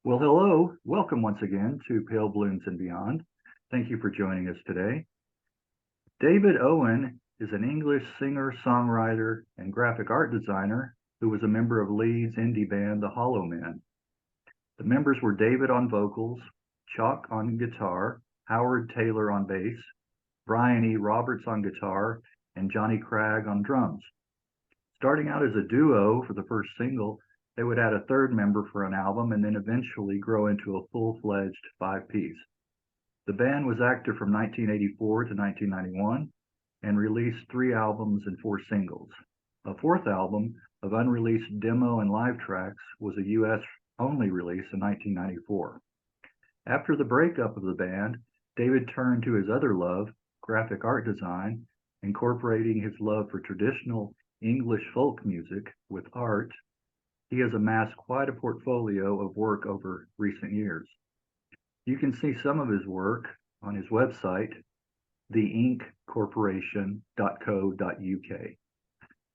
Well, hello. Welcome once again to Pale Blooms and Beyond. Thank you for joining us today. David Owen is an English singer, songwriter, and graphic art designer who was a member of Leeds indie band The Hollow Men. The members were David on vocals, Chuck on guitar, Howard Taylor on bass, Brian E. Roberts on guitar, and Johnny Cragg on drums. Starting out as a duo for the first single, they would add a third member for an album and then eventually grow into a full-fledged five-piece. The band was active from 1984 to 1991 and released 3 albums and 4 singles. A fourth album of unreleased demo and live tracks was a US-only release in 1994. After the breakup of the band, David turned to his other love, graphic art design, incorporating his love for traditional English folk music with art. He has amassed quite a portfolio of work over recent years. You can see some of his work on his website, theinkcorporation.co.uk.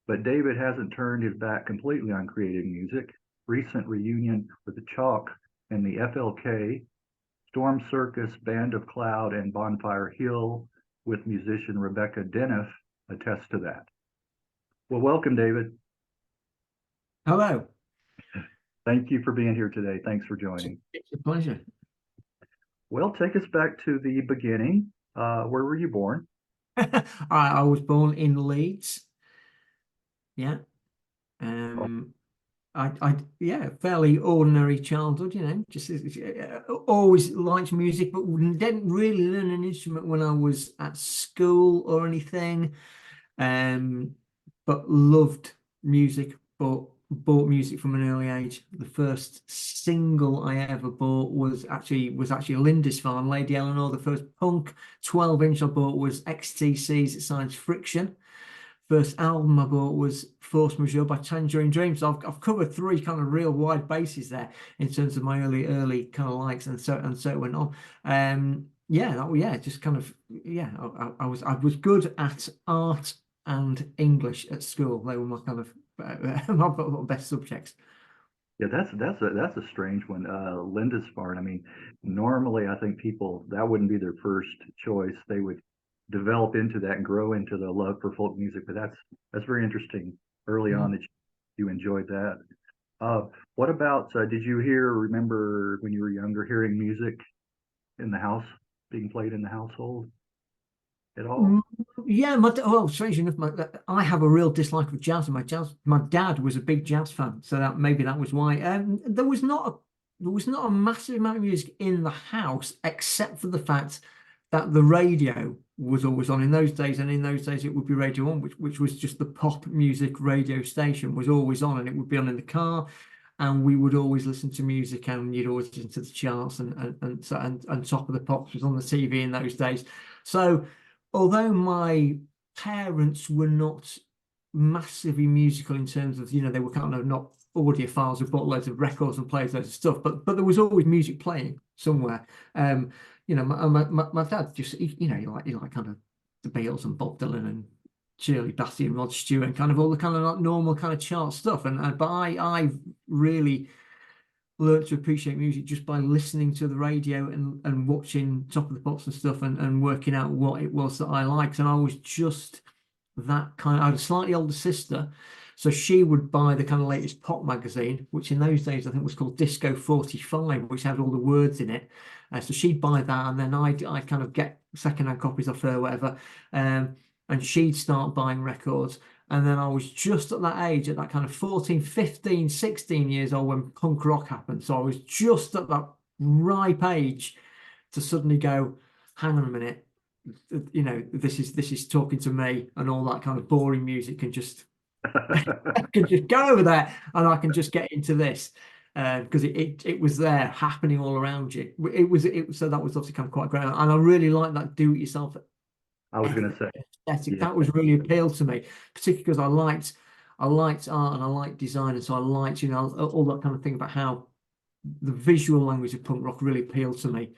But David hasn't turned his back completely on creating music. Recent reunion with the Chalk and the FLK, Storm Circus, Band of Cloud, and Bonfire Hill with musician Rebecca Deniff attest to that. Well, welcome, David. Hello. Thank you for being here today. Thanks for joining. It's a pleasure. Well, take us back to the beginning. Where were you born? I was born in Leeds. Yeah. Yeah, fairly ordinary childhood, just always liked music, but didn't really learn an instrument when I was at school or anything. But loved music, but bought music from an early age. The first single I ever bought was actually Lindisfarne, Lady Eleanor. The first punk 12-inch I bought was XTC's Science Friction. First album I bought was Force Majeure by Tangerine Dream. So I've covered 3 kind of real wide bases there in terms of my early kind of likes, and so it went on. I was good at art and English at school. They were my kind of my best subjects. Yeah, that's a strange one. Lindisfarne. I mean, normally I think people, that wouldn't be their first choice. They would develop into that and grow into the love for folk music. But that's very interesting early on that you enjoyed that. What about, did you remember when you were younger hearing music in the house, being played in the household at all? Yeah, strange enough, I have a real dislike of jazz, and my dad was a big jazz fan, so maybe that was why. There was not a massive amount of music in the house, except for the fact that the radio was always on in those days, and in those days it would be Radio 1, which was just the pop music radio station, was always on, and it would be on in the car, and we would always listen to music, and you'd always listen to the charts, and Top of the Pops was on the TV in those days. So although my parents were not massively musical in terms of, they were kind of not audiophiles who bought loads of records and played loads of stuff, but there was always music playing somewhere. My dad just, he liked kind of the Beatles and Bob Dylan and Shirley Bassey and Rod Stewart and kind of all the kind of like normal kind of chart stuff. But I really learned to appreciate music just by listening to the radio and watching Top of the Pops and stuff, and working out what it was that I liked. And I was just that kind of, I had a slightly older sister, so she would buy the kind of latest pop magazine, which in those days I think was called Disco 45, which had all the words in it. So she'd buy that, and then I'd kind of get secondhand copies of her, whatever, and she'd start buying records. And then I was just at that age, at that kind of 14, 15, 16 years old, when punk rock happened. So I was just at that ripe age to suddenly go, hang on a minute, this is talking to me, and all that kind of boring music can just go over there, and I can just get into this, because it was there happening all around you. So that was obviously kind of quite great, and I really like that do-it-yourself. I was going to say aesthetic. That was really appealed to me, particularly because I liked art and I liked design, and so I liked all that kind of thing about how the visual language of punk rock really appealed to me.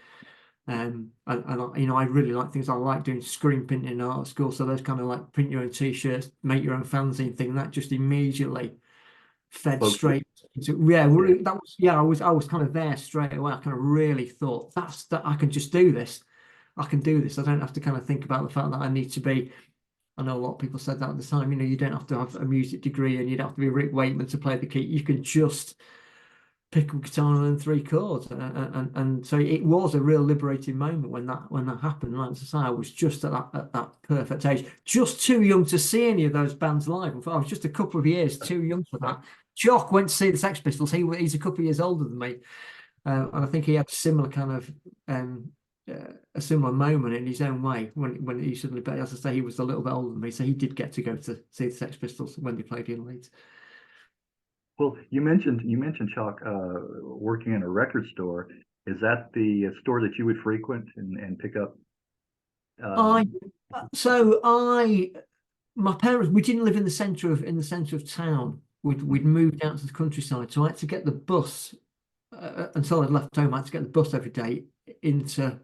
And I really like things. I like doing screen printing in art school, so those kind of like print your own t-shirts, make your own fanzine thing, that just immediately fed Folks, straight into, yeah. that was, I was kind of there straight away. I kind of really thought that I can just do this. I can do this. I don't have to kind of think about the fact that I need to be. I know a lot of people said that at the time. You don't have to have a music degree and you don't have to be Rick Wakeman to play the key. You can just pick up a guitar and learn three chords. And so it was a real liberating moment when that happened. Like I say, I was just at that perfect age, just too young to see any of those bands live. I was just a couple of years too young for that. Jock went to see the Sex Pistols. He's a couple of years older than me, and I think he had a similar kind of a similar moment in his own way when he suddenly. But as I say, he was a little bit older than me, so he did get to go to see the Sex Pistols when they played in Leeds. Well, you mentioned Chuck working in a record store. Is that the store that you would frequent and pick up? I Um, so I My parents, we didn't live in the centre of town. We'd moved out to the countryside, so I had to get the bus until I'd left home. I had to get the bus every day into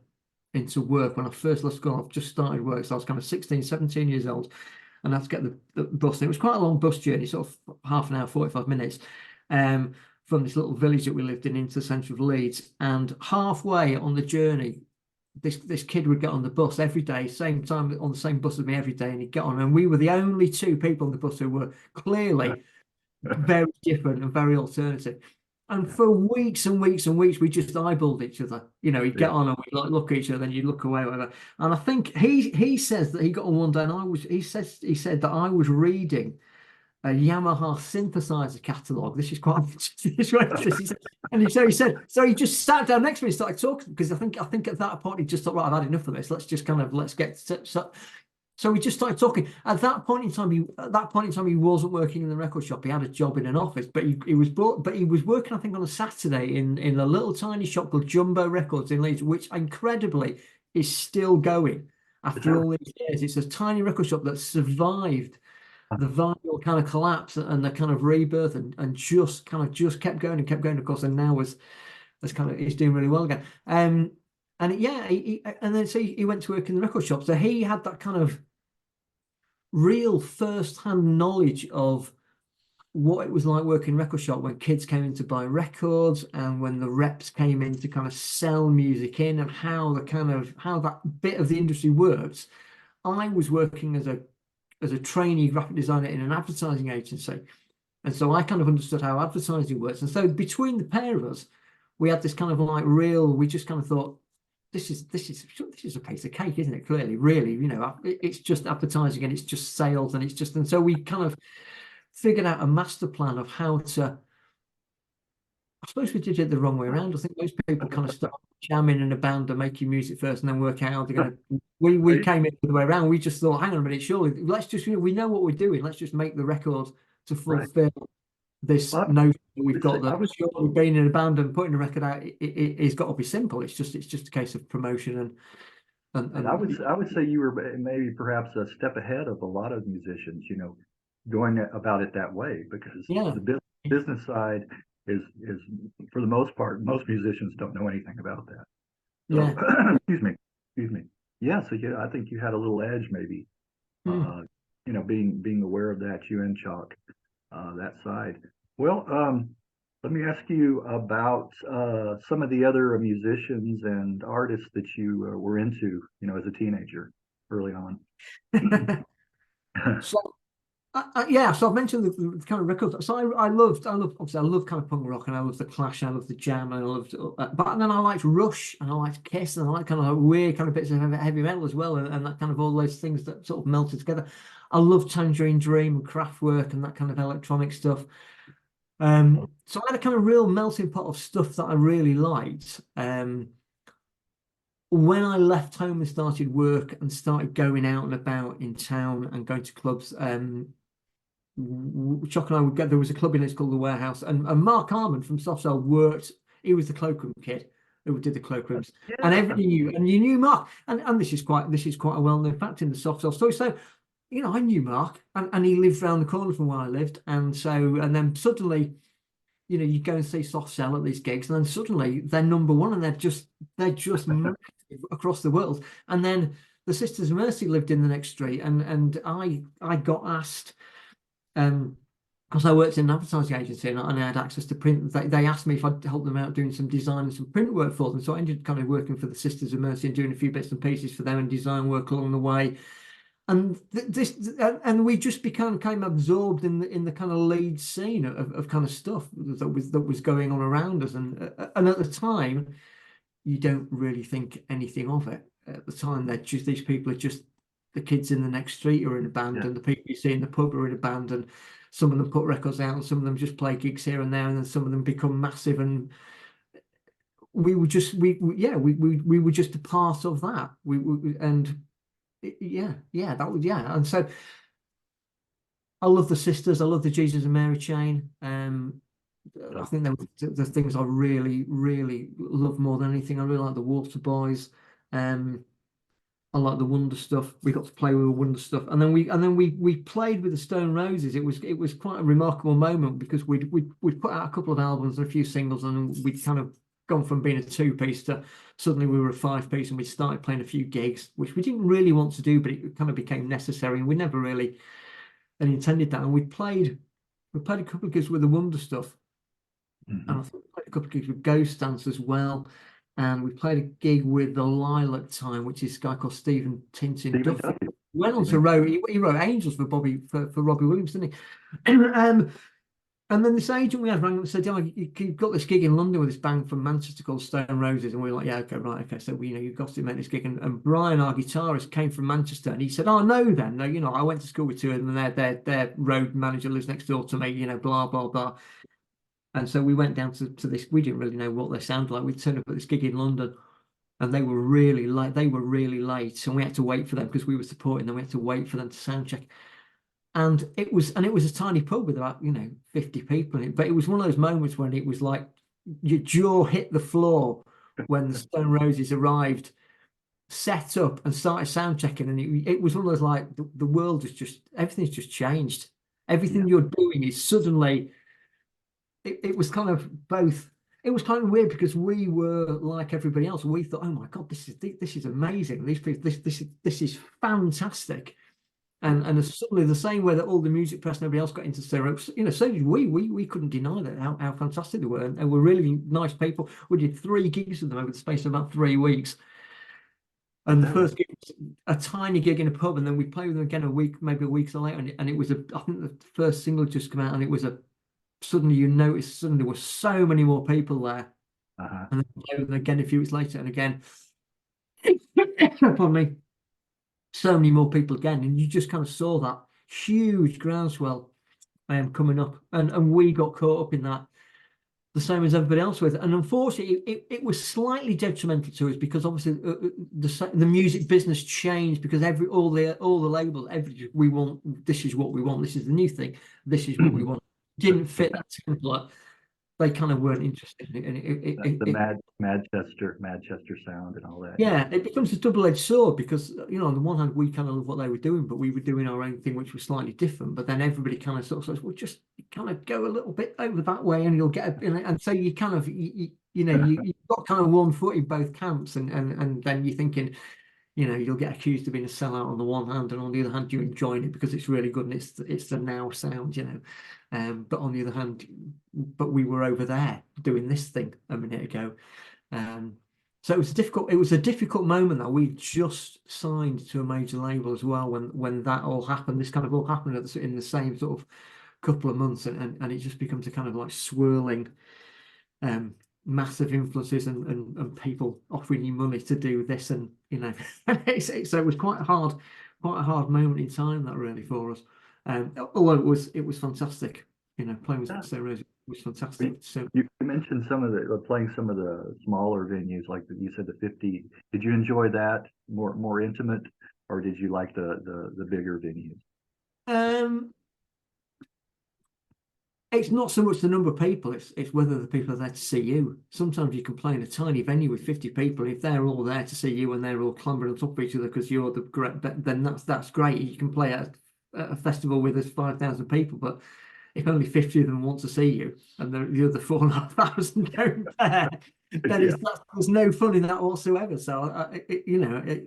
work. When I first left school, I've just started work, so I was kind of 16, 17 years old, and I had to get the bus. And it was quite a long bus journey, sort of half an hour, 45 minutes, um, from this little village that we lived in into the centre of Leeds. And halfway on the journey, this kid would get on the bus every day, same time on the same bus with me every day, and he'd get on. And we were the only two people on the bus who were clearly very different and very alternative. And for weeks and weeks and weeks, we just eyeballed each other. He'd get yeah. on and we'd like look at each other, and you'd look away, whatever. And I think he says that he got on one day, and he said that I was reading a Yamaha synthesizer catalog. This is quite interesting. And so he just sat down next to me and started talking, because I think at that point he just thought, right, I've had enough of this. Let's get so we just started talking. At that point in time, he wasn't working in the record shop. He had a job in an office, but he was working, I think, on a Saturday in a little tiny shop called Jumbo Records in Leeds, which incredibly is still going Is after that all these years. It's a tiny record shop that survived the vinyl kind of collapse and the kind of rebirth, and just kept going and kept going, of course, and now he's doing really well again. And then so he went to work in the record shop, so he had that kind of real first-hand knowledge of what it was like working record shop when kids came in to buy records, and when the reps came in to kind of sell music in, and how that bit of the industry works. I was working as a trainee graphic designer in an advertising agency. And so I kind of understood how advertising works. And so between the pair of us, we had this kind of like we just kind of thought, this is a piece of cake, isn't it? Clearly, really, it's just advertising and it's just sales, and so we kind of figured out a master plan of how to. I suppose we did it the wrong way around. I think most people kind of start jamming in a band and making music first and then work out how they're going to. We right? came in the way around. We just thought, hang on a minute, surely we know what we're doing. Let's just make the record to Right. fulfill this Well, notion that we've got, I that was, surely being in a band and putting a record out, it's got to be simple. It's just a case of promotion and I would say you were maybe perhaps a step ahead of a lot of musicians, going about it that way, because yeah, the business side is for the most part, most musicians don't know anything about that. So, yeah. excuse me. Yeah, so I think you had a little edge maybe, Hmm. uh, being aware of that, you and Chalk, that side. Well, let me ask you about some of the other musicians and artists that you were into, as a teenager early on. So yeah, so I've mentioned the kind of records. So obviously I love kind of punk rock, and I love the Clash, and I love the Jam, and I loved, but then I liked Rush, and I liked Kiss, and I liked kind of weird kind of bits of heavy metal as well, and that kind of all those things that sort of melted together. I love Tangerine Dream and Kraftwerk and that kind of electronic stuff. So I had a kind of real melting pot of stuff that I really liked. When I left home and started work and started going out and about in town and going to clubs, Chuck and I would go. There was a club in it's called the Warehouse, and Mark Harmon from Soft Cell worked. He was the cloakroom kid who did the cloakrooms, and Yeah, everybody knew, and you knew Mark, and this is quite a well-known fact in the Soft Cell story. So, I knew Mark, and he lived around the corner from where I lived, and then suddenly, you go and see Soft Cell at these gigs, and then suddenly they're number one, and they're just massive across the world. And then the Sisters of Mercy lived in the next street, and I got asked. Um, because I worked in an advertising agency and I had access to print. They asked me if I'd help them out doing some design and some print work for them. So I ended up kind of working for the Sisters of Mercy and doing a few bits and pieces for them and design work along the way. And and we just became absorbed in the kind of lead scene of kind of stuff that was going on around us. And at the time, you don't really think anything of it. At the time, they're just these people are just the kids in the next street are in a band, Yeah. and the people you see in the pub are in a band, and some of them put records out, and some of them just play gigs here and there, and then some of them become massive. And we were just we were just a part of that. And yeah, that was yeah. And so I love the Sisters. I love the Jesus and Mary chain. I think they were the things I really, really love more than anything. I really like the Water Boys. Um, I like the Wonder stuff. We got to play with the Wonder stuff, and then we played with the Stone Roses. It was quite a remarkable moment because we'd put out a couple of albums and a few singles, and we'd kind of gone from being a two-piece to suddenly we were a five-piece, and we started playing a few gigs, which we didn't really want to do, but it kind of became necessary, and we never really intended that. And we played a couple of gigs with the Wonder stuff. Mm-hmm. And I think we played a couple of gigs with Ghost Dance as well. And we played a gig with the Lilac Time, which is a guy called Stephen Tintin Stephen Duffy. Duffy. Went on to Stephen. wrote he wrote Angels for Robbie Williams, didn't he? And then this agent we had rang up and said, "Oh, you've got this gig in London with this band from Manchester called Stone Roses." And we were like, "Yeah, okay, right, okay." So you've got to make this gig. And Brian, our guitarist, came from Manchester, and he said, "Oh no, then no, I went to school with two of them, and their road manager lives next door to me, blah blah blah." And so we went down to this. We didn't really know what they sounded like. We turned up at this gig in London, and they were really late. They were really late, and we had to wait for them because we were supporting them. We had to wait for them to sound check. And it was a tiny pub with about 50 people in it. But it was one of those moments when it was like your jaw hit the floor when the Stone Roses arrived, set up, and started sound checking. And it was one of those like the world is just everything's just changed. Yeah. Everything you're doing is suddenly it was kind of both. It was kind of weird because we were like everybody else. We thought, "Oh my God, this is amazing. These people, this is fantastic." And suddenly the same way that all the music press and everybody else got into stereo, so did we. We couldn't deny that how fantastic they were, and they were really nice people. We did 3 gigs with them over the space of about 3 weeks. And the That was first gig was a tiny gig in a pub, and then we played with them again a week, maybe a week later, and it was I think the first single had just come out, and it was suddenly you notice suddenly there were so many more people there, uh-huh. and then again a few weeks later, and again, pardon me, so many more people again, and you just kind of saw that huge groundswell coming up, and we got caught up in that the same as everybody else with, and unfortunately, it was slightly detrimental to us because obviously the music business changed because all the labels, we want this is what we want, this is the new thing, this is what we want. Didn't fit that template. They kind of weren't interested in it. The Manchester sound and all that. Yeah, it becomes a double-edged sword because on the one hand we kind of love what they were doing, but we were doing our own thing, which was slightly different. But then everybody kind of sort of says, "Well, just kind of go a little bit over that way, and you'll get and so you kind of you've got kind of one foot in both camps, and then you're thinking, you'll get accused of being a sellout on the one hand, and on the other hand, you're enjoying it because it's really good and it's the now sound, But on the other hand, but we were over there doing this thing a minute ago. So it was a difficult moment that we just signed to a major label as well when that all happened. This kind of all happened in the same sort of couple of months, and it just becomes a kind of like swirling massive influences and people offering you money to do this, and so it was quite a hard moment in time that really for us. Although it was fantastic, playing with Stone Roses was fantastic. So You mentioned some of the playing some of the smaller venues, like you said, the 50. Did you enjoy that more intimate, or did you like the bigger venues? um it's not so much the number of people, it's whether the people are there to see you. Sometimes you can play in a tiny venue with 50 people. If they're all there to see you and they're all clambering on top of each other because you're the great, then that's great. You can play at a festival with us 5,000 people, but if only 50 of them want to see you and the other 4,500 don't care, then Yeah. there's no fun in that whatsoever. So Yeah.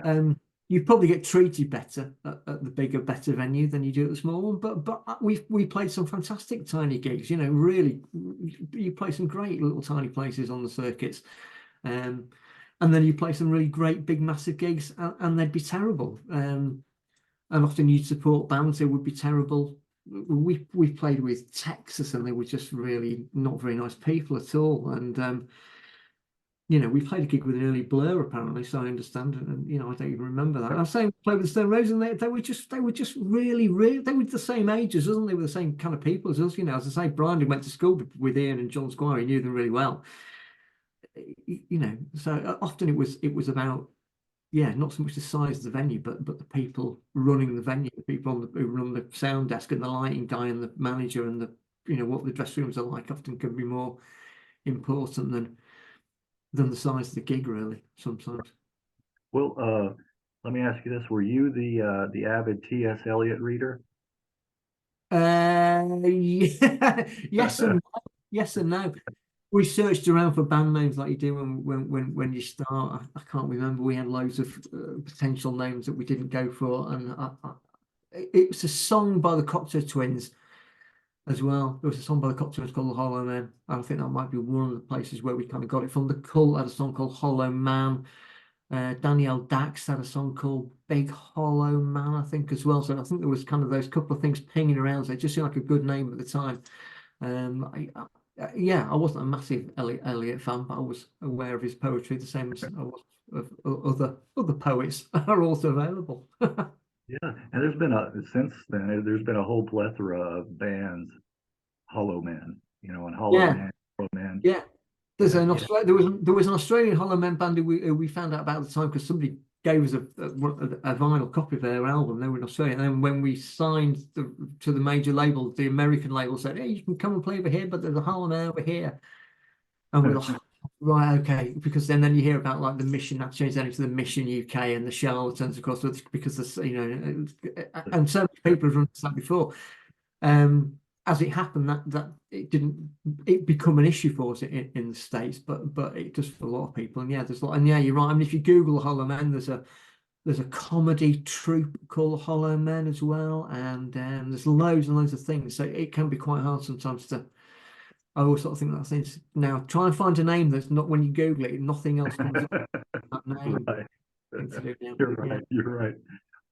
um you probably get treated better at the bigger, better venue than you do at the small one. But we played some fantastic tiny gigs. You know, really, you play some great little tiny places on the circuits, um, and then you play some really great big massive gigs, and they'd be terrible. And often you'd support bands who would be terrible. We played with Texas, and they were just really not very nice people at all. And you know, we played a gig with an early Blur apparently, so I understand. And you know, I don't even remember that. I was saying we played with the Stone Roses, and they were just really, really, they were the same age as us, and they were the same kind of people as us. You know, as I say, Brian, who went to school with Ian and John Squire, he knew them really well. You know, so often it was about, yeah, not so much the size of the venue, but the people running the venue, the people who run the sound desk and the lighting guy and the manager and the, you know, what the dressing rooms are like often can be more important than the size of the gig, really, sometimes. Well, let me ask you this: Were you the avid T.S. Eliot reader? Yeah, yes and no. Yes and no. We searched around for band names like you do when you start. I can't remember. We had loads of potential names that we didn't go for, and it was a song by the Cocteau Twins as well. There was a song by the Cocteau Twins called "The Hollow Man." I think that might be one of the places where we kind of got it from. The Cult had a song called "Hollow Man." Danielle Dax had a song called Big Hollow Man, I think, as well. So I think there was kind of those couple of things pinging around. So it just seemed like a good name at the time. Yeah, I wasn't a massive Eliot fan, but I was aware of his poetry the same as I was of other poets are also available. Yeah, and since then there's been a whole plethora of bands, Hollow Man, and Hollow Yeah, Man, Hollow Man. yeah. There's Yeah, an yeah. there was an Australian Hollow Men band who we found out about at the time because somebody gave us a vinyl copy of their album. They were in Australia, and then when we signed to the major label, the American label said, "Hey, you can come and play over here, but there's a Hollow Man over here." And we're like, right, okay, because then you hear about like the Mission that changed then into the Mission UK and the Charlatans, of course, because there's and so many people have run that before. As it happened, that it become an issue for us in the States, but it does for a lot of people. And yeah, and yeah, you're right. I mean, if you Google Hollow Men, there's a comedy troupe called Hollow Men as well, and there's loads and loads of things. So it can be quite hard sometimes to. I always sort of think that things now. Try and find a name that's not when you Google it, nothing else comes up with that name. Right. Thing to do now. You're Yeah. right. You're right.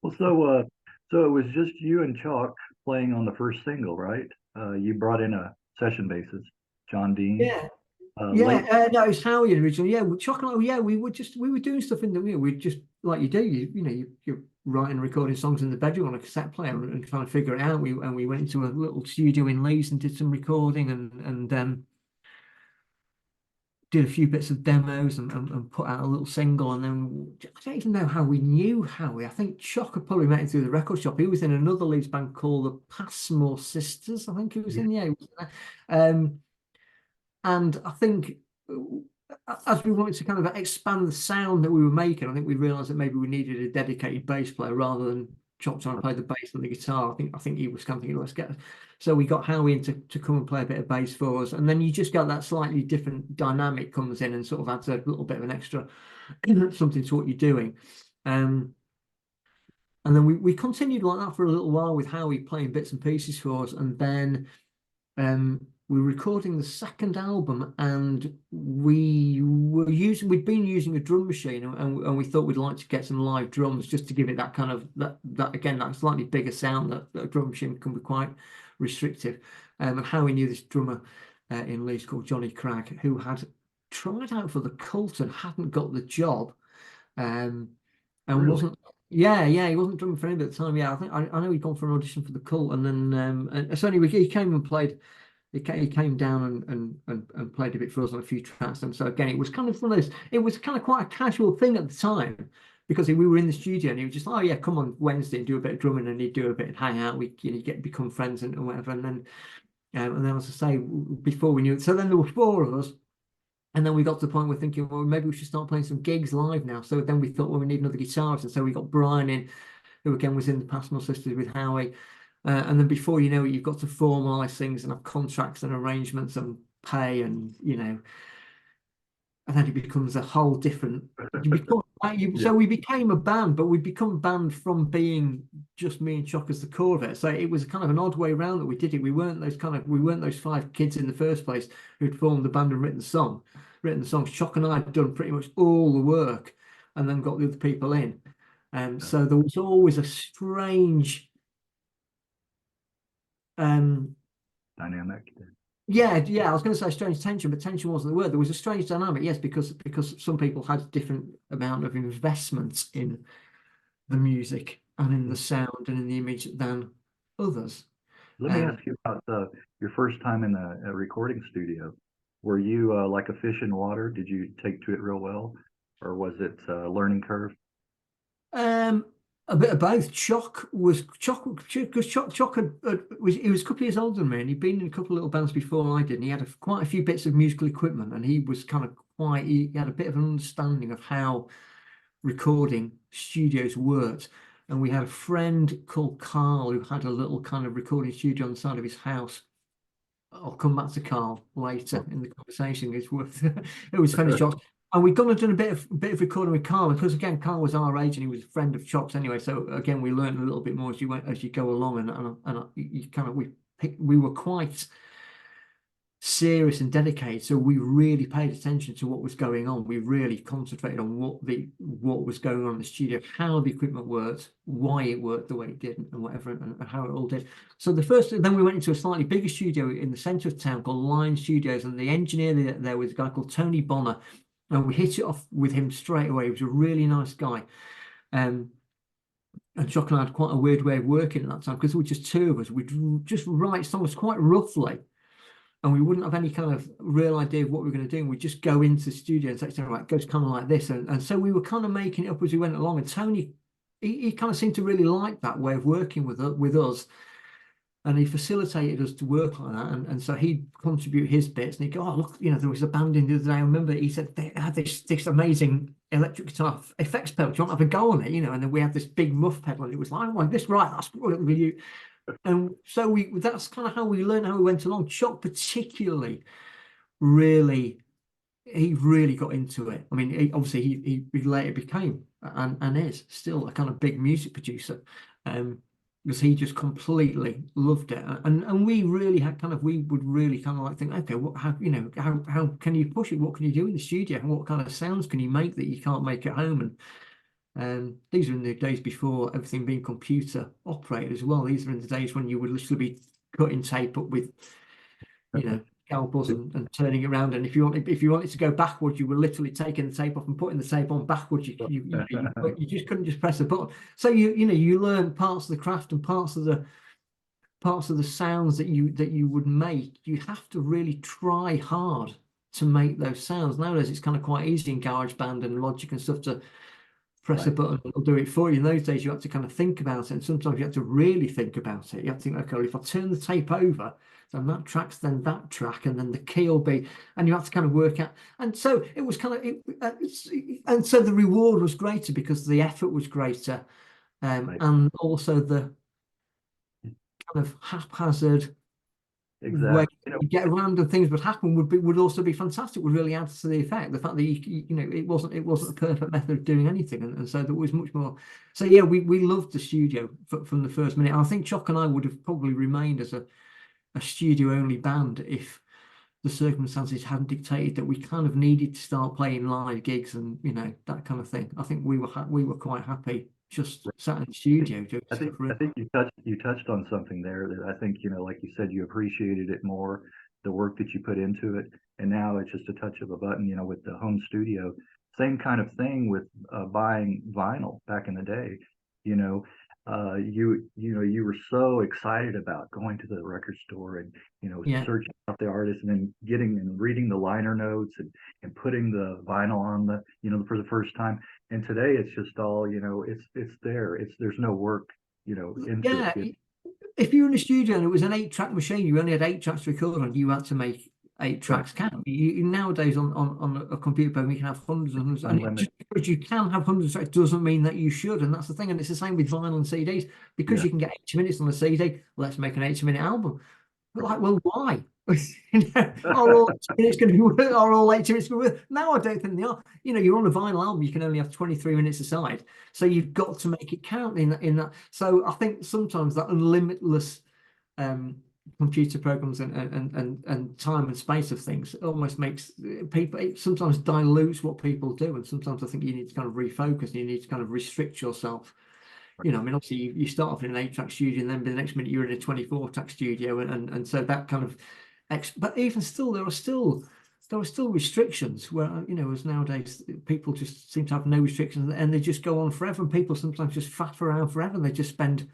Well, so it was just you and Chalk playing on the first single, right? You brought in a session bassist, John Dean, Yeah. late. Yeah, no, it's Howie originally. Yeah, chocolate. Yeah, we were doing stuff in the we just like you do. You're writing and recording songs in the bedroom on a cassette player and trying to figure it out. We went into a little studio in Leeds and did some recording and did a few bits of demos and put out a little single. And then I don't even know how we knew Howie. I think Chuck had probably met him through the record shop. He was in another Leeds band called the Passmore Sisters. I think he was Yeah. in. Yeah, he was in there. And I think as we wanted to kind of expand the sound that we were making, I think we realised that maybe we needed a dedicated bass player rather than Chop trying to play the bass and the guitar. I think he was kind of thinking, let's get. So we got Howie in to come and play a bit of bass for us, and then you just got that slightly different dynamic comes in and sort of adds a little bit of an extra something to what you're doing. And then we continued like that for a little while with Howie playing bits and pieces for us, and then we were recording the second album, and we'd been using a drum machine, and we thought we'd like to get some live drums just to give it that kind of that again that slightly bigger sound that a drum machine can be quite restrictive. And Howie knew this drummer in Leeds called Johnny Cragg, who had tried out for the Cult and hadn't got the job, and Really? wasn't. Yeah, he wasn't drumming for anybody at the time. Yeah, I know he'd gone for an audition for the Cult, and then and so anyway, he came and played. He came down and played a bit for us on a few tracks. And so again, it was kind of one of those. It was kind of quite a casual thing at the time because we were in the studio and he was just, oh yeah, come on Wednesday and do a bit of drumming, and he'd do a bit of hang out. We become friends and whatever. And then as I say, before we knew it, so then there were four of us. And then we got to the point where thinking, well, maybe we should start playing some gigs live now. So then we thought, well, we need another guitarist. And so we got Brian in, who again was in the Passmore Sisters with Howie. And then before you know it, you've got to formalise things and have contracts and arrangements and pay and and then it becomes a whole different. You become Yeah. so we became a band, but we become a band from being just me and Chuck as the core of it. So it was kind of an odd way around that we did it. We weren't those five kids in the first place who'd formed the band and written the songs. Chuck and I had done pretty much all the work, and then got the other people in. And Yeah. so there was always a strange, um, Dynamic. yeah, I was going to say strange tension, but tension wasn't the word. There was a strange dynamic, yes, because some people had different amount of investment in the music and in the sound and in the image than others. Let me Um, ask you about your first time in a recording studio. Were you like a fish in water? Did you take to it real well, or was it a learning curve? um, a bit of both. Chock he was a couple of years older than me, and he'd been in a couple of little bands before I did. And he had quite a few bits of musical equipment, and he was kind of he had a bit of an understanding of how recording studios worked. And we had a friend called Carl who had a little kind of recording studio on the side of his house. I'll come back to Carl later in the conversation. It's worth it was funny shots. And we'd gone and done a bit of recording with Carl because again, Carl was our age and he was a friend of Chops anyway. So again, we learned a little bit more as you go along, and you kind of we were quite serious and dedicated. So we really paid attention to what was going on. We really concentrated on what was going on in the studio, how the equipment worked, why it worked the way it did, and whatever, and how it all did. So then we went into a slightly bigger studio in the centre of town called Line Studios, and the engineer there was a guy called Tony Bonner, and we hit it off with him straight away. He was a really nice guy. And Chuck and I had quite a weird way of working at that time because we were just two of us. We'd just write songs quite roughly, and we wouldn't have any kind of real idea of what we were going to do. And we'd just go into the studio and say, right, it goes kind of like this. And so we were kind of making it up as we went along. And Tony, he kind of seemed to really like that way of working with us. And he facilitated us to work like that. And so he'd contribute his bits and he'd go, oh, look, there was a band in the other day. I remember he said they had this amazing electric guitar effects pedal. Do you want to have a go on it? And then we had this big muff pedal. And it was like, I want this right. That's brilliant with you. And so that's kind of how we learned how we went along. Chuck particularly really he really got into it. I mean, obviously he later became and is still a kind of big music producer, because he just completely loved it. And we really had we would really kind of like think, okay, how can you push it? What can you do in the studio? And what kind of sounds can you make that you can't make at home? And these are in the days before everything being computer operated as well. These are in the days when you would literally be cutting tape up with, scalpels and turning it around. And if you wanted to go backwards, you were literally taking the tape off and putting the tape on backwards. You just couldn't just press a button. So you learn parts of the craft and parts of the sounds that you would make. You have to really try hard to make those sounds. Nowadays, it's kind of quite easy in GarageBand and Logic and stuff to press a button, it'll do it for you. In those days, you had to kind of think about it, and sometimes you had to really think about it. You have to think, okay, well, if I turn the tape over, then that track's then that track, and then the key will be, and you have to kind of work out. And so it was kind of, and so the reward was greater because the effort was greater, and also the kind of haphazard way Exactly. you get around and things would happen would also be fantastic, would really add to the effect. The fact that it wasn't a perfect method of doing anything, and so there was much more. So yeah, we loved the studio from the first minute. I think Chuck and I would have probably remained as a studio only band if the circumstances hadn't dictated that we kind of needed to start playing live gigs and that kind of thing. I think we were quite happy just sat in the studio doing I stuff. think you touched on something there that I think, like you said, you appreciated it more, the work that you put into it. And now it's just a touch of a button, with the home studio. Same kind of thing with buying vinyl back in the day. You were so excited about going to the record store and Yeah. searching out the artist and then getting and reading the liner notes and putting the vinyl on the for the first time. And today it's just all it's there. There's no work into Yeah, it. if you were in a studio and it was an 8-track machine, you only had 8 tracks to record on, you had to make 8 tracks count. Nowadays on a computer program, you can have hundreds and hundreds. And Unlimited. just because you can have hundreds of tracks doesn't mean that you should. And that's the thing. And it's the same with vinyl and CDs. Because Yeah. you can get 80 minutes on a CD, let's make an 80-minute album. Like, well, why? Are all 8 minutes going to be worth? Are all 8 minutes going to be worth? No, I don't think they are. You're on a vinyl album. You can only have 23 minutes aside, so you've got to make it count in that. So I think sometimes that unlimitless um, computer programs and time and space of things almost makes people. It sometimes dilutes what people do, and sometimes I think you need to kind of refocus. And you need to kind of restrict yourself. I mean, obviously you start off in an 8-track studio, and then the next minute you're in a 24-track studio, and so that kind of but even still, there are still restrictions where, as nowadays people just seem to have no restrictions, and they just go on forever, and people sometimes just faff around forever, and they just spend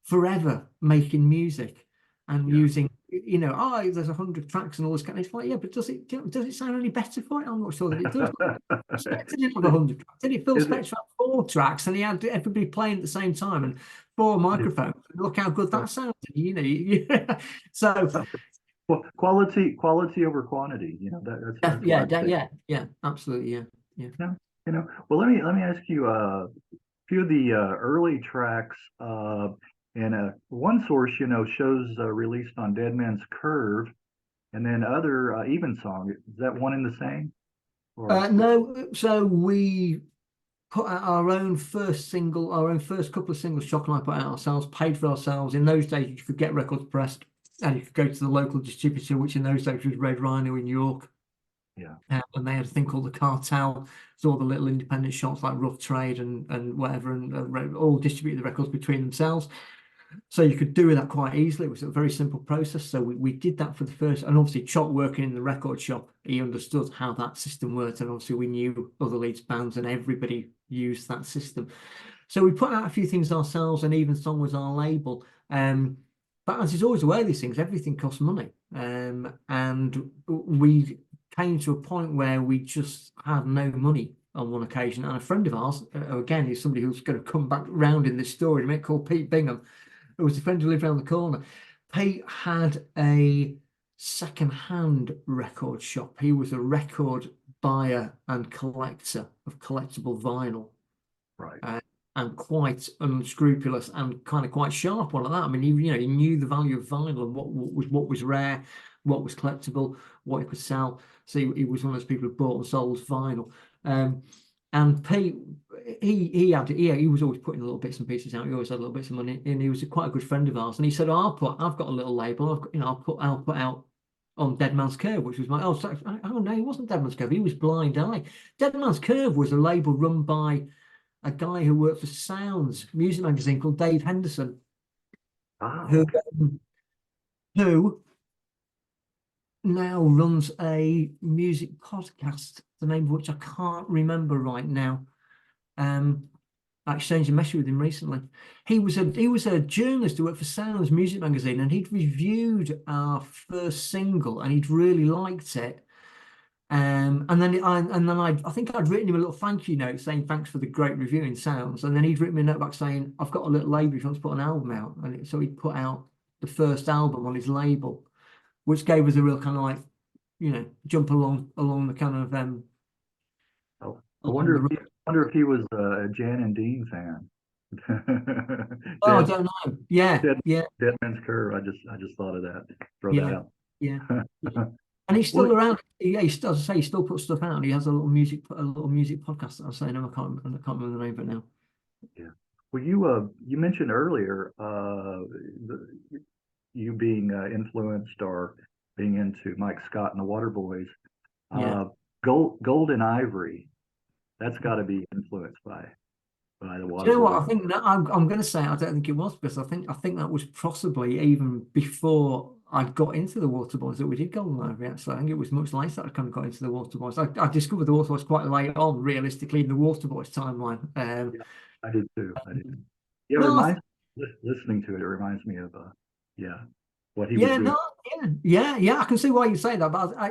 forever making music and Yeah. using, oh, there's 100 tracks and all this kind of. It's like, yeah, but does it sound any better for it? I'm not sure that it does. Spectre didn't have 100 tracks, did it? Phil Is it? Spector had 4 tracks, and he had everybody playing at the same time and 4 microphones. Look how good that sounded. So Quality over quantity. That's what I think. yeah, absolutely, yeah. Yeah. Well, let me ask you a few of the early tracks. And one source, shows released on Dead Man's Curve, and then other Evensong. Is that one and the same? Or No, so we put out our own first single, our own first couple of singles. Shock and I put out ourselves, paid for ourselves. In those days, you could get records pressed, and you could go to the local distributor, which in those days was Red Rhino in York. yeah. And they had a thing called the Cartel. So all the little independent shops like Rough Trade and whatever, and all distributed the records between themselves. So you could do that quite easily. It was a very simple process. So we did that for the first, and obviously Chop working in the record shop, he understood how that system worked. And obviously we knew other Leeds bands, and everybody used that system. So we put out a few things ourselves, and Evensong was our label. But as is always the way these things, everything costs money. And we came to a point where we just had no money on one occasion. And a friend of ours, again, is somebody who's going to come back round in this story, a mate called Pete Bingham, who was a friend who lived around the corner. Pete had a second-hand record shop. He was a record buyer and collector of collectible vinyl. Right. And quite unscrupulous and kind of quite sharp one at that. I mean, he knew the value of vinyl and what was rare, what was collectible, what he could sell. So he was one of those people who bought and sold vinyl. And Pete, he was always putting little bits and pieces out. He always had little bits of money, and he was quite a good friend of ours. And he said, "Oh, I've got a little label. I'll put out on Dead Man's Curve, which was sorry, oh no, he wasn't Dead Man's Curve. He was Blind Eye. Dead Man's Curve was a label run by a guy who worked for Sounds music magazine called Dave Henderson, who Okay. who now runs a music podcast, the name of which I can't remember right now. I exchanged a message with him recently. He was a journalist who worked for Sounds music magazine, and he'd reviewed our first single, and he'd really liked it. And then I think I'd written him a little thank you note saying thanks for the great review in Sounds, and then he'd written me a note back saying I've got a little label if you want to put an album out, and so he put out the first album on his label, which gave us a real kind of like jump along the kind of Oh, I along the wonder if he was a Jan and Dean fan. I Dead don't know. Yeah, Dead yeah, Dead Man's Curve. I just thought of that. Throw that yeah, out. yeah, yeah. And he's Well, still around. Yeah, he still, as I say, he still puts stuff out. And he has a little music podcast that I was saying. I can't remember the name of it now. yeah. Well, you mentioned earlier you being influenced or being into Mike Scott and the Waterboys. Yeah. Golden Ivory. That's got to be influenced by the Do you know what? Waterboys. I think that I'm going to say I don't think it was, because I think that was possibly even before I got into the Waterboys that we did Golden Ivory. Actually, I think it was much later that I kind of got into the Waterboys. I discovered the Waterboys quite late on, realistically, in the Waterboys timeline. Yeah, I did too. I did. Yeah, it No, reminds listening to it. It reminds me of yeah, what he was yeah, doing. no, yeah. I can see why you say that, but I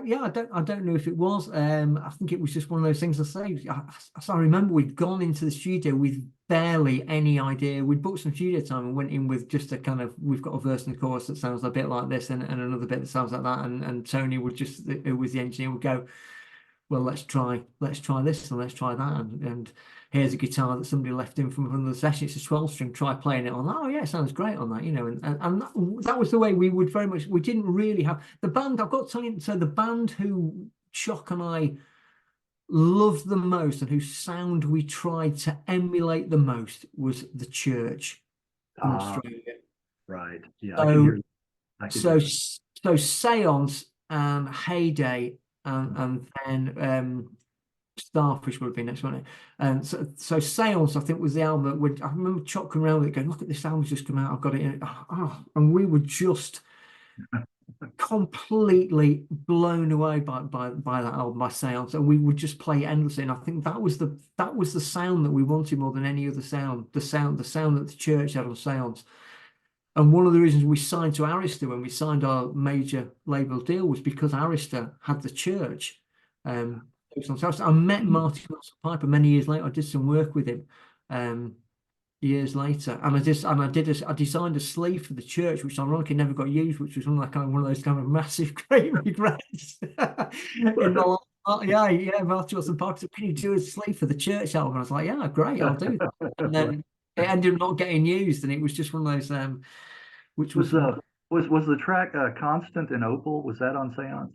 don't know if it was. I think it was just one of those things. I say, I remember we'd gone into the studio with barely any idea. We'd booked some studio time and went in with just a kind of, we've got a verse and a chorus that sounds a bit like this, and another bit that sounds like that, and Tony would just, who was the engineer, would go, well, let's try this and let's try that, and here's a guitar that somebody left in from another session. It's a 12 string. Try playing it on. Oh yeah, it sounds great on that. And that was the way we would very much. We didn't really have the band. I've got to tell you, so the band who Chuck and I loved the most and whose sound we tried to emulate the most was the Church from Ah, Australia. right. Yeah, I can So hear. I can so hear them. so Seance and Heyday and then Starfish would have been next one. And so Seance, I think, was the album that would I remember chucking around with it going, look at this album's just come out, I've got it in. And we were just completely blown away by that album, by Seance, and we would just play endlessly. And I think that was the sound that we wanted more than any other sound. The sound that the Church had on Seance. And one of the reasons we signed to Arista when we signed our major label deal was because Arista had the Church. So I met Marty Piper many years later. I did some work with him. Years later, and I designed a sleeve for the Church, which ironically never got used, which was one of those kind of massive great regrets in my life. Yeah, Marty Wilson Parker said, can you do a sleeve for the Church album? And I was like, yeah, great, I'll do that. And Right. then it ended up not getting used, and it was just one of those which Was was the track Constant in Opal? Was that on Seance?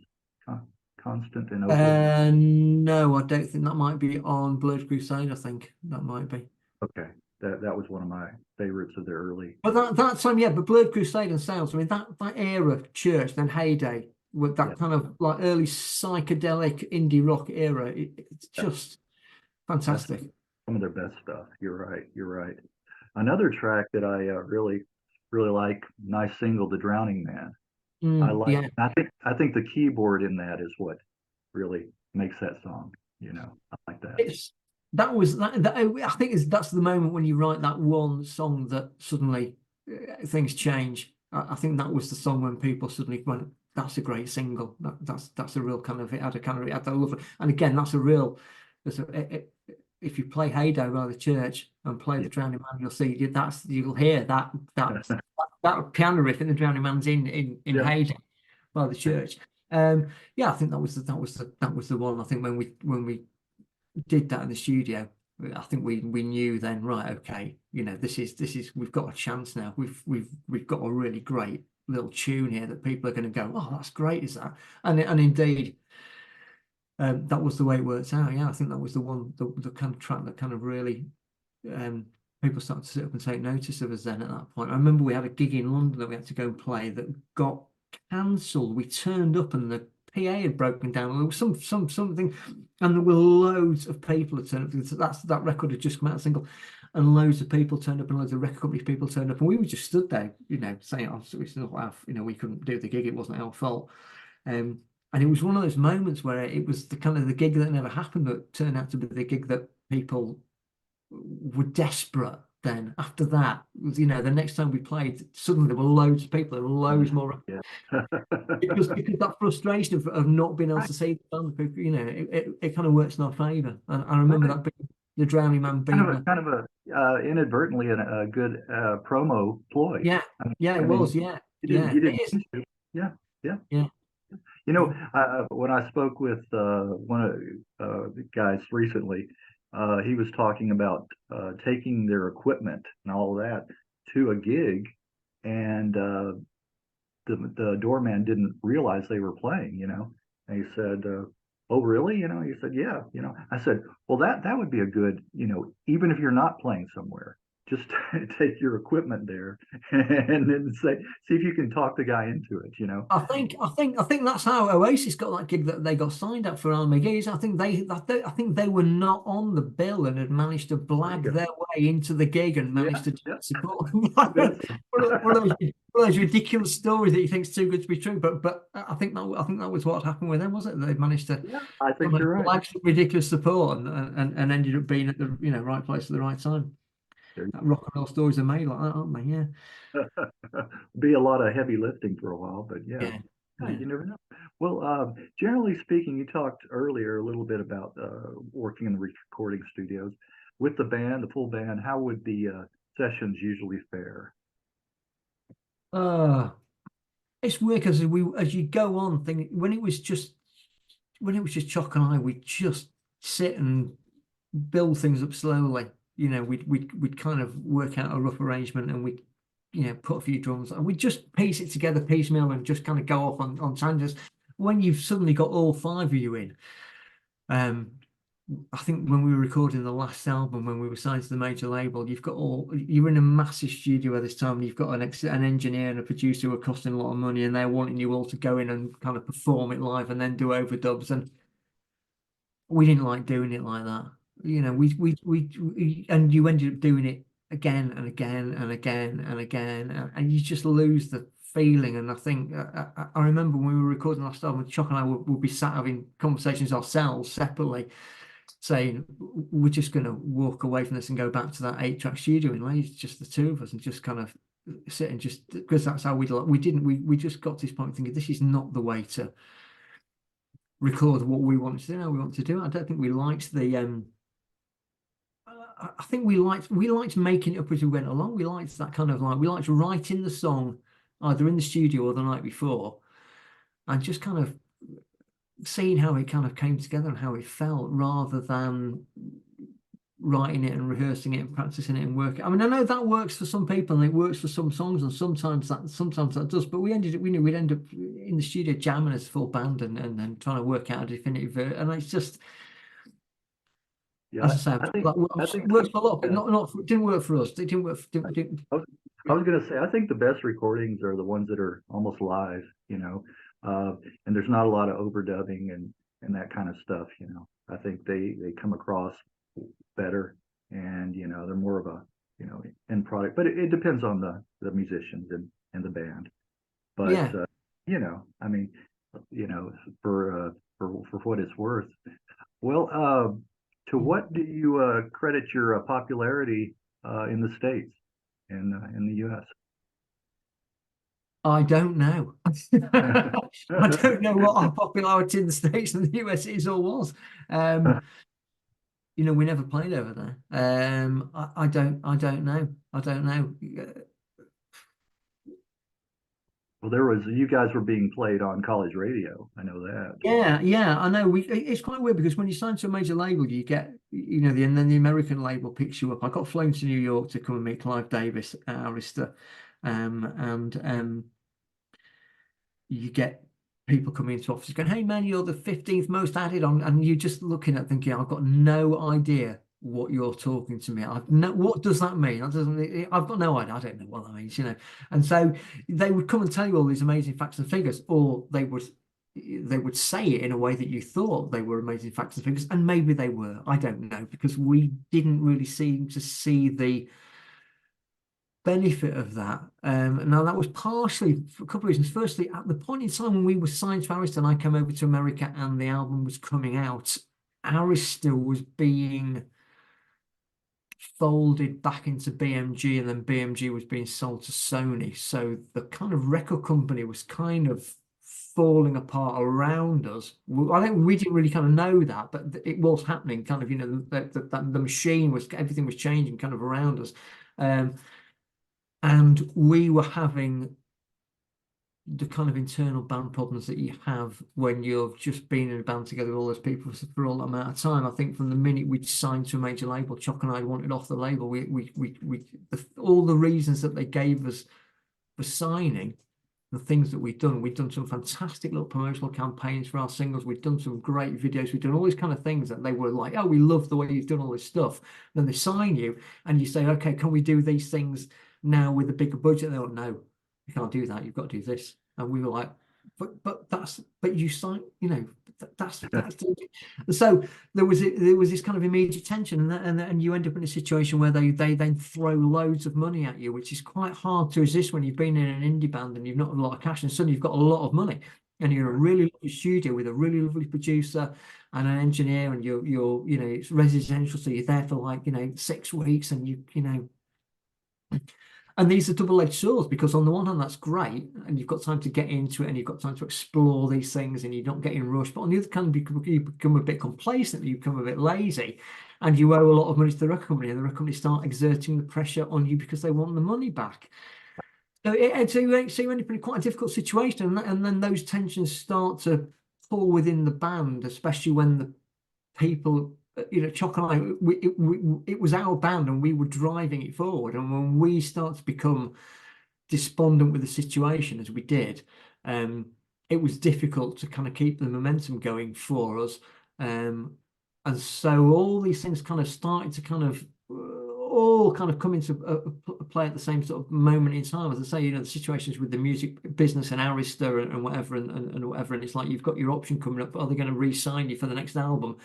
Constant in Opal. no, I don't think that might be on Blood Crusade. I think that might be. Okay, that was one of my favorites of the early. But that time, yeah, but Blood Crusade and Sounds, I mean, that era, Church, then Heyday, with Yeah, that kind of like early psychedelic indie rock era, it's yeah, just that's fantastic. some of their best stuff. You're right. You're right. Another track that I really like, nice single, "The Drowning Man." I like. Yeah, I think the keyboard in that is what really makes that song. I like that. it's that was that I think that's the moment when you write that one song that suddenly things change. I think that was the song when people suddenly went, "That's a great single. That's a real kind of it had a kind of it had that love." And again, that's a real. If you play Heyday by the Church and play Yeah, the Drowning Man, you'll hear that piano riff in the Drowning Man's in yeah, Heyday by the yeah, Church. Yeah, I think that was the one. I think when we did that in the studio, I think we knew then, right, okay, this is we've got a chance now. We've got a really great little tune here that people are going to go, oh, that's great, is that? And indeed, that was the way it worked out. Yeah, I think that was the kind of track that kind of really um, people started to sit up and take notice of us then at that point. I remember we had a gig in London that we had to go and play that got cancelled. We turned up and the PA had broken down. There was something, and there were loads of people that turned up because that record had just come out single, and loads of people turned up and loads of record company people turned up, and we were just stood there, saying, "Oh, so it's not our, we couldn't do the gig. It wasn't our fault." Um, and it was one of those moments where it was the kind of the gig that never happened that turned out to be the gig that people were desperate then after that. The next time we played, suddenly there were loads of people, there were loads more yeah. because that frustration of not being able Right. to see the band, it kind of works in our favor. And I remember Right. that being the Drowning Man Kind of being a kind of a inadvertently a good promo ploy. yeah, I mean, yeah, I it mean, was, yeah, you yeah, it didn't is, mean to. Yeah, yeah. yeah, yeah. When I spoke with one of the guys recently, he was talking about taking their equipment and all of that to a gig, and the doorman didn't realize they were playing. And he said, "Oh, really?" He said, "Yeah." I said, "Well, that would be a good, even if you're not playing somewhere, just take your equipment there and then see if you can talk the guy into it." I think that's how Oasis got that gig that they got signed up for Armageddon. I think they were not on the bill and had managed to There you blag go. their way into the gig and Yeah, managed to yeah. support Convince one them. of those ridiculous stories that you think's too good to be true. But I think that was what happened with them, was it? They managed to Yeah, I think almost you're right. blag some ridiculous support and ended up being at the right place at the right time. There That rock and roll stories are made like that, aren't they? Yeah, be a lot of heavy lifting for a while, but yeah, yeah, yeah, yeah. you never know. Well, generally speaking, you talked earlier a little bit about working in the recording studios with the band, the full band. How would the sessions usually fare? Uh, it's weird because as you go on, when it was just Chuck and I, we just sit and build things up slowly. You know, we'd kind of work out a rough arrangement, and we'd, you know, put a few drums, and we'd just piece it together piecemeal and just kind of go off on tangents. When you've suddenly got all five of you in, um, I think when we were recording the last album, when we were signed to the major label, you're in a massive studio at this time, and you've got an engineer and a producer who are costing a lot of money, and they're wanting you all to go in and kind of perform it live and then do overdubs. And we didn't like doing it like that. You know, and you ended up doing it again and again and again and again, and you just lose the feeling. And I think I remember when we were recording last album, Chuck and I would be sat having conversations ourselves separately, saying we're just going to walk away from this and go back to that 8-track studio and it's just the two of us and just kind of sit and just, because that's how we just got to this point thinking this is not the way to record what we want to do. How we want to do it. I don't think we liked the I think we liked making it up as we went along. We liked that kind of like, we liked writing the song either in the studio or the night before, and just kind of seeing how it kind of came together and how it felt, rather than writing it and rehearsing it and practicing it and working. I mean, I know that works for some people and it works for some songs, and sometimes that does. But we knew we'd end up in the studio jamming as a full band and trying to work out a definitive and it's just, Yeah, as I say, I it think works for a lot, but yeah. it didn't work for us. It didn't work. I was, I was gonna say, I think the best recordings are the ones that are almost live, and there's not a lot of overdubbing and that kind of stuff. I think they come across better, and they're more of a end product, but it depends on the musicians and the band. But Yeah. I mean, you know, for what it's worth. Well, to what do you credit your popularity in the States, in the U.S.? I don't know. I don't know what our popularity in the States and the US is or was. Um, we never played over there. I don't know. I don't know. Well, you guys were being played on college radio. I know that. Yeah, I know. It's quite weird because when you sign to a major label, you get, and then the American label picks you up. I got flown to New York to come and meet Clive Davis at Arista, and you get people coming into offices going, "Hey man, you're the 15th most added on," and you're just looking at thinking, "I've got no idea what you're talking to me. What does that mean? That doesn't. I've got no idea. I don't know what that means." And so they would come and tell you all these amazing facts and figures, or they would say it in a way that you thought they were amazing facts and figures, and maybe they were. I don't know, because we didn't really seem to see the benefit of that. Now that was partially for a couple of reasons. Firstly, at the point in time when we were signed to Arista and I came over to America and the album was coming out, Arista was being folded back into BMG, and then BMG was being sold to Sony. So the kind of record company was kind of falling apart around us. I think we didn't really kind of know that, but it was happening. Kind of, the machine was, everything was changing kind of around us. And we were having the kind of internal band problems that you have when you've just been in a band together with all those people for all that amount of time. I think from the minute we'd signed to a major label, Chuck and I wanted off the label. All the reasons that they gave us for signing, the things that we'd done some fantastic little promotional campaigns for our singles. We'd done some great videos. We'd done all these kind of things that they were like, "Oh, we love the way you've done all this stuff." Then they sign you and you say, "Okay, can we do these things now with a bigger budget?" They went, "No, you can't do that. You've got to do this." And we were like, but you sign, that's so there was this kind of immediate tension, and you end up in a situation where they then throw loads of money at you, which is quite hard to resist when you've been in an indie band and you've not got a lot of cash, and suddenly you've got a lot of money, and you're in a really lovely studio with a really lovely producer and an engineer, and you're it's residential, so you're there for like 6 weeks, and and these are double-edged swords, because on the one hand, that's great, and you've got time to get into it, and you've got time to explore these things, and you're not getting rushed. But on the other hand, you become a bit complacent, you become a bit lazy, and you owe a lot of money to the record company, and the record company start exerting the pressure on you because they want the money back. So you end up in quite a difficult situation, and then those tensions start to fall within the band, especially when the people Chock and I, it was our band and we were driving it forward. And when we start to become despondent with the situation as we did, um, it was difficult to kind of keep the momentum going for us. And so all these things kind of started to kind of all kind of come into play at the same sort of moment in time. As I say, the situations with the music business and Arista and whatever and whatever, and it's like you've got your option coming up. Are they going to re-sign you for the next album,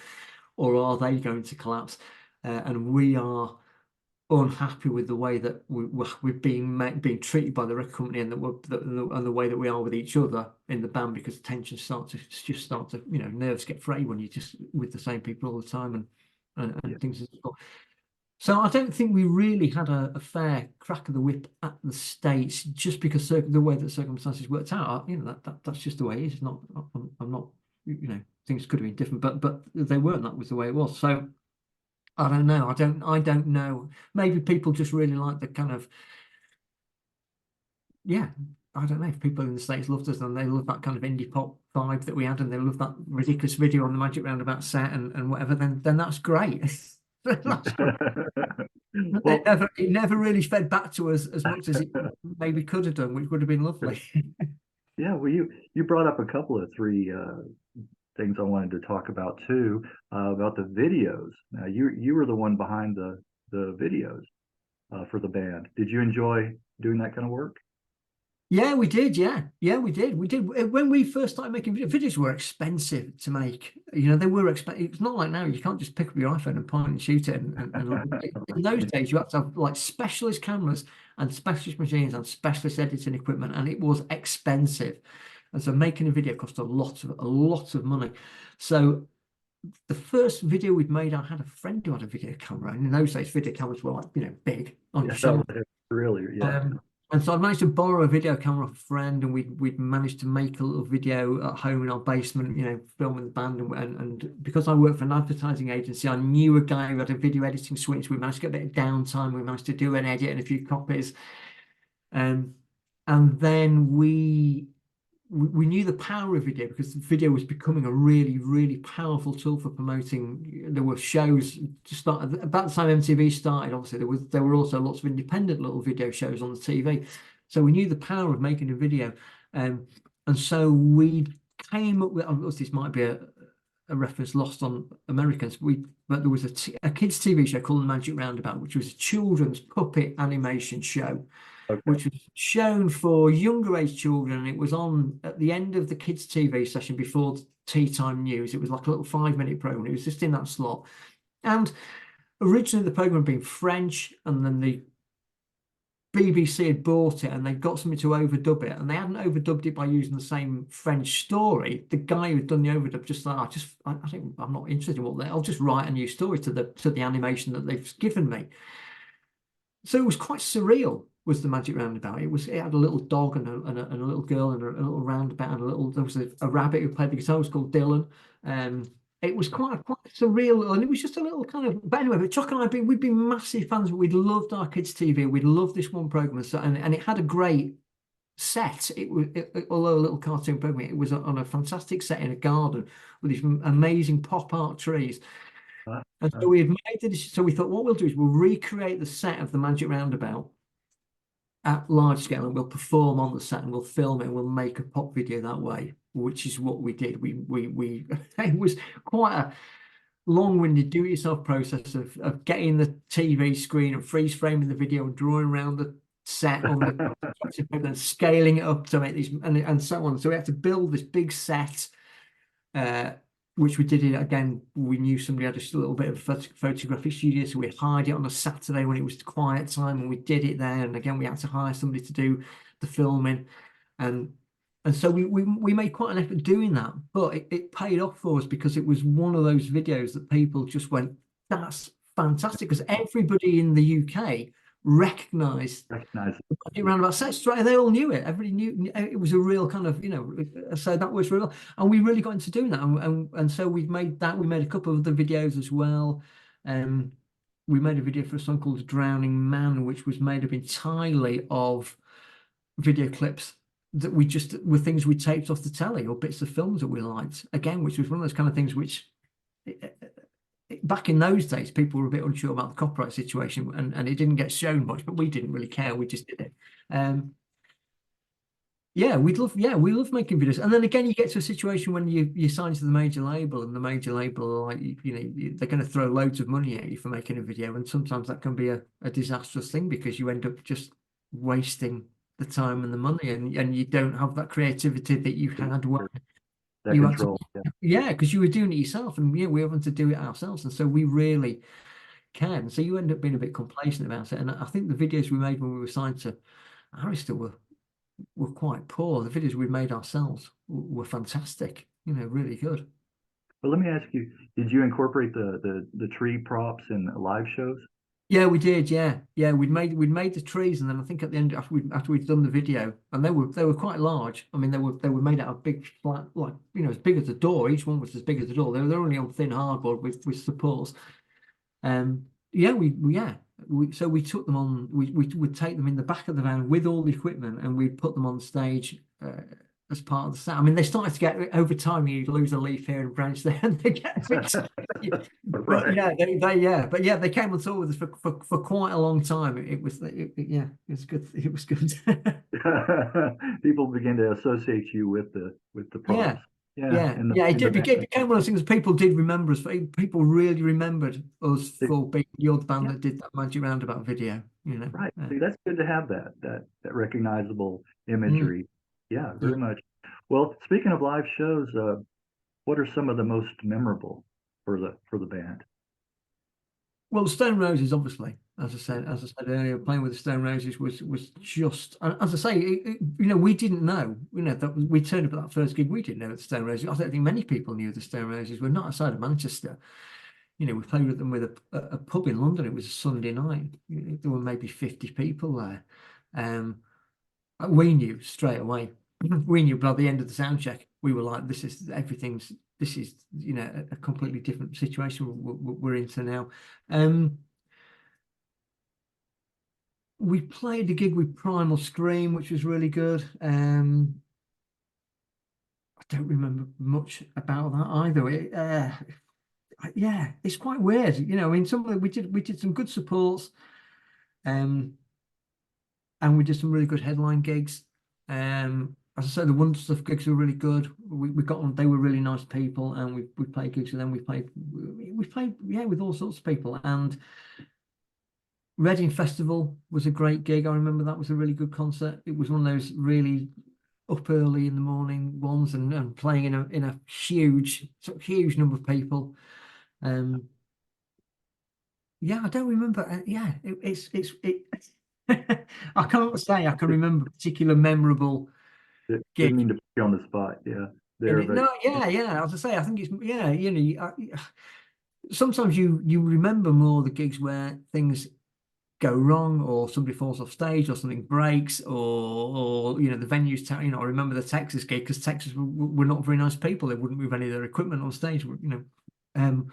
or are they going to collapse? And we are unhappy with the way that we're being treated by the record company, and and the way that we are with each other in the band, because tensions start to nerves get frayed when you're just with the same people all the time, and Yeah. things as well. So I don't think we really had a fair crack of the whip at the States, just because the way that circumstances worked out. That's just the way it is. It's not. I'm not. Things could have been different, but they weren't. That was the way it was. So I don't know. I don't know. Maybe people just really like the kind of, yeah. I don't know if people in the States loved us and they love that kind of indie pop vibe that we had, and they love that ridiculous video on the Magic Roundabout set and whatever. Then that's great. That's great. Well, It never really fed back to us as much as it maybe could have done, which would have been lovely. yeah, well, you brought up a couple of three things I wanted to talk about too, about the videos. Now, you were the one behind the videos for the band. Did you enjoy doing that kind of work? Yeah, we did. Yeah, we did. We did. When we first started making videos were expensive to make. They were expensive. It's not like now. You can't just pick up your iPhone and point and shoot it. In those days, you had to have like specialist cameras and specialist machines and specialist editing equipment, and it was expensive. And so making a video cost a lot of money. So the first video we'd made, I had a friend who had a video camera, and in those days, video cameras were like big on your Yeah, shoulder. really, yeah. And so I managed to borrow a video camera off a friend, and we'd managed to make a little video at home in our basement, filming the band. And because I worked for an advertising agency, I knew a guy who had a video editing switch. We managed to get a bit of downtime. We managed to do an edit and a few copies. And then we knew the power of video, because the video was becoming a really, really powerful tool for promoting. There were shows to start about the time MTV started. Obviously, there were also lots of independent little video shows on the TV. So we knew the power of making a video, and so we came up with. This might be a reference lost on Americans. But there was a kids' TV show called The Magic Roundabout, which was a children's puppet animation show, Okay. which was shown for younger age children. It was on at the end of the kids' TV session before tea time news. It was like a little 5-minute program. It was just in that slot. And originally the program had been French, and then the BBC had bought it and they got somebody to overdub it, and they hadn't overdubbed it by using the same French story. The guy who'd done the overdub just thought, I think I'm not interested in I'll just write a new story to the animation that they've given me. So it was quite surreal, was the Magic Roundabout. It had a little dog and a little girl and a little roundabout, and there was a rabbit who played the guitar. It was called Dylan. It was quite surreal, and it was just a little kind of. But anyway, but Chuck and we'd been massive fans. We'd loved our kids' TV. We'd loved this one program, and it had a great set. Although a little cartoon program, it was on a fantastic set in a garden with these amazing pop art trees. Uh, And uh, so we had made the decision. So we thought, what we'll do is we'll recreate the set of the Magic Roundabout at large scale, and we'll perform on the set, and we'll film it, and we'll make a pop video that way, which is what we did. We it was quite a long-winded do-it-yourself process of getting the TV screen and freeze framing the video and drawing around the set on the and scaling it up to make these and so on. So we had to build this big set, which we did it again. We knew somebody had a little bit of a photographic studio, so we hired it on a Saturday when it was quiet time, and we did it there. And again, we had to hire somebody to do the filming, and so we made quite an effort doing that. But it paid off for us, because it was one of those videos that people just went, "That's fantastic," because everybody in the UK recognised recognize it. around about set straight. They all knew it. Everybody knew it was a real kind of, so that was real. And we really got into doing that. And so we made that. We made a couple of other videos as well. We made a video for a song called Drowning Man, which was made up entirely of video clips that we just were things we taped off the telly, or bits of films that we liked. Again, which was one of those kind of things which back in those days, people were a bit unsure about the copyright situation, and it didn't get shown much, but we didn't really care. We just did it. Yeah, we love making videos. And then again, you get to a situation when you sign to the major label, and the major label are like, they're going to throw loads of money at you for making a video. And sometimes that can be a disastrous thing, because you end up just wasting the time and the money, and you don't have that creativity that you had when That you had to, control. Yeah. yeah, because you were doing it yourself, and yeah, we were having to do it ourselves. And so we really cared. And so you end up being a bit complacent about it. And I think the videos we made when we were signed to Arista were quite poor. The videos we made ourselves were fantastic, really good. But let me ask you, did you incorporate the tree props in live shows? Yeah, we did. Yeah. We'd made the trees, and then I think at the end, after we'd done the video, and they were quite large. I mean, they were made out of big flat, like, as big as the door. Each one was as big as the door. They're only on thin hardboard with supports. Yeah, so we took them on. We would take them in the back of the van with all the equipment, and we'd put them on stage as part of the set. I mean, they started to get, over time, you lose a leaf here and a branch there, and they get a bit. But Right. yeah, they came on tour with us for quite a long time. It was good. It was good. People begin to associate you with the Yeah. props. Yeah, Yeah, and the yeah, and the it band. became one of those things people did remember us. People really remembered us They- for being the band yeah, that did that Magic Roundabout video. right. See, that's good to have that recognizable Mm. imagery. Yeah, Yeah. very much. Well, speaking of live shows, what are some of the most memorable for the band? Well, the Stone Roses, obviously, as I said earlier, playing with the Stone Roses was just, and as I say, we didn't know, that we turned up at that first gig, we didn't know the Stone Roses. I don't think many people knew the Stone Roses. We're not outside of Manchester. We played with them with a pub in London. It was a Sunday night. There were maybe 50 people there. Um, we knew straight away. We knew by the end of the sound check, we were like, this is a completely different situation we're into now. We played a gig with Primal Scream, which was really good. I don't remember much about that either. Yeah, it's quite weird. I mean, we did some good supports, and we did some really good headline gigs. As I said, the Wonder Stuff gigs were really good. We got on; they were really nice people, and we played gigs with them. We played yeah, with all sorts of people. And Reading Festival was a great gig. I remember that was a really good concert. It was one of those really up early in the morning ones, and playing in a huge number of people. Um, yeah, I don't remember. Yeah, it. I can't say I can remember a particular memorable Didn't gig mean to put you on the spot. Yeah, in there, it. but No, yeah. As I say, I think it's, yeah. Sometimes you remember more the gigs where things go wrong, or somebody falls off stage, or something breaks, or the venue's I remember the Texas gig, because Texas were not very nice people. They wouldn't move any of their equipment on stage. Um,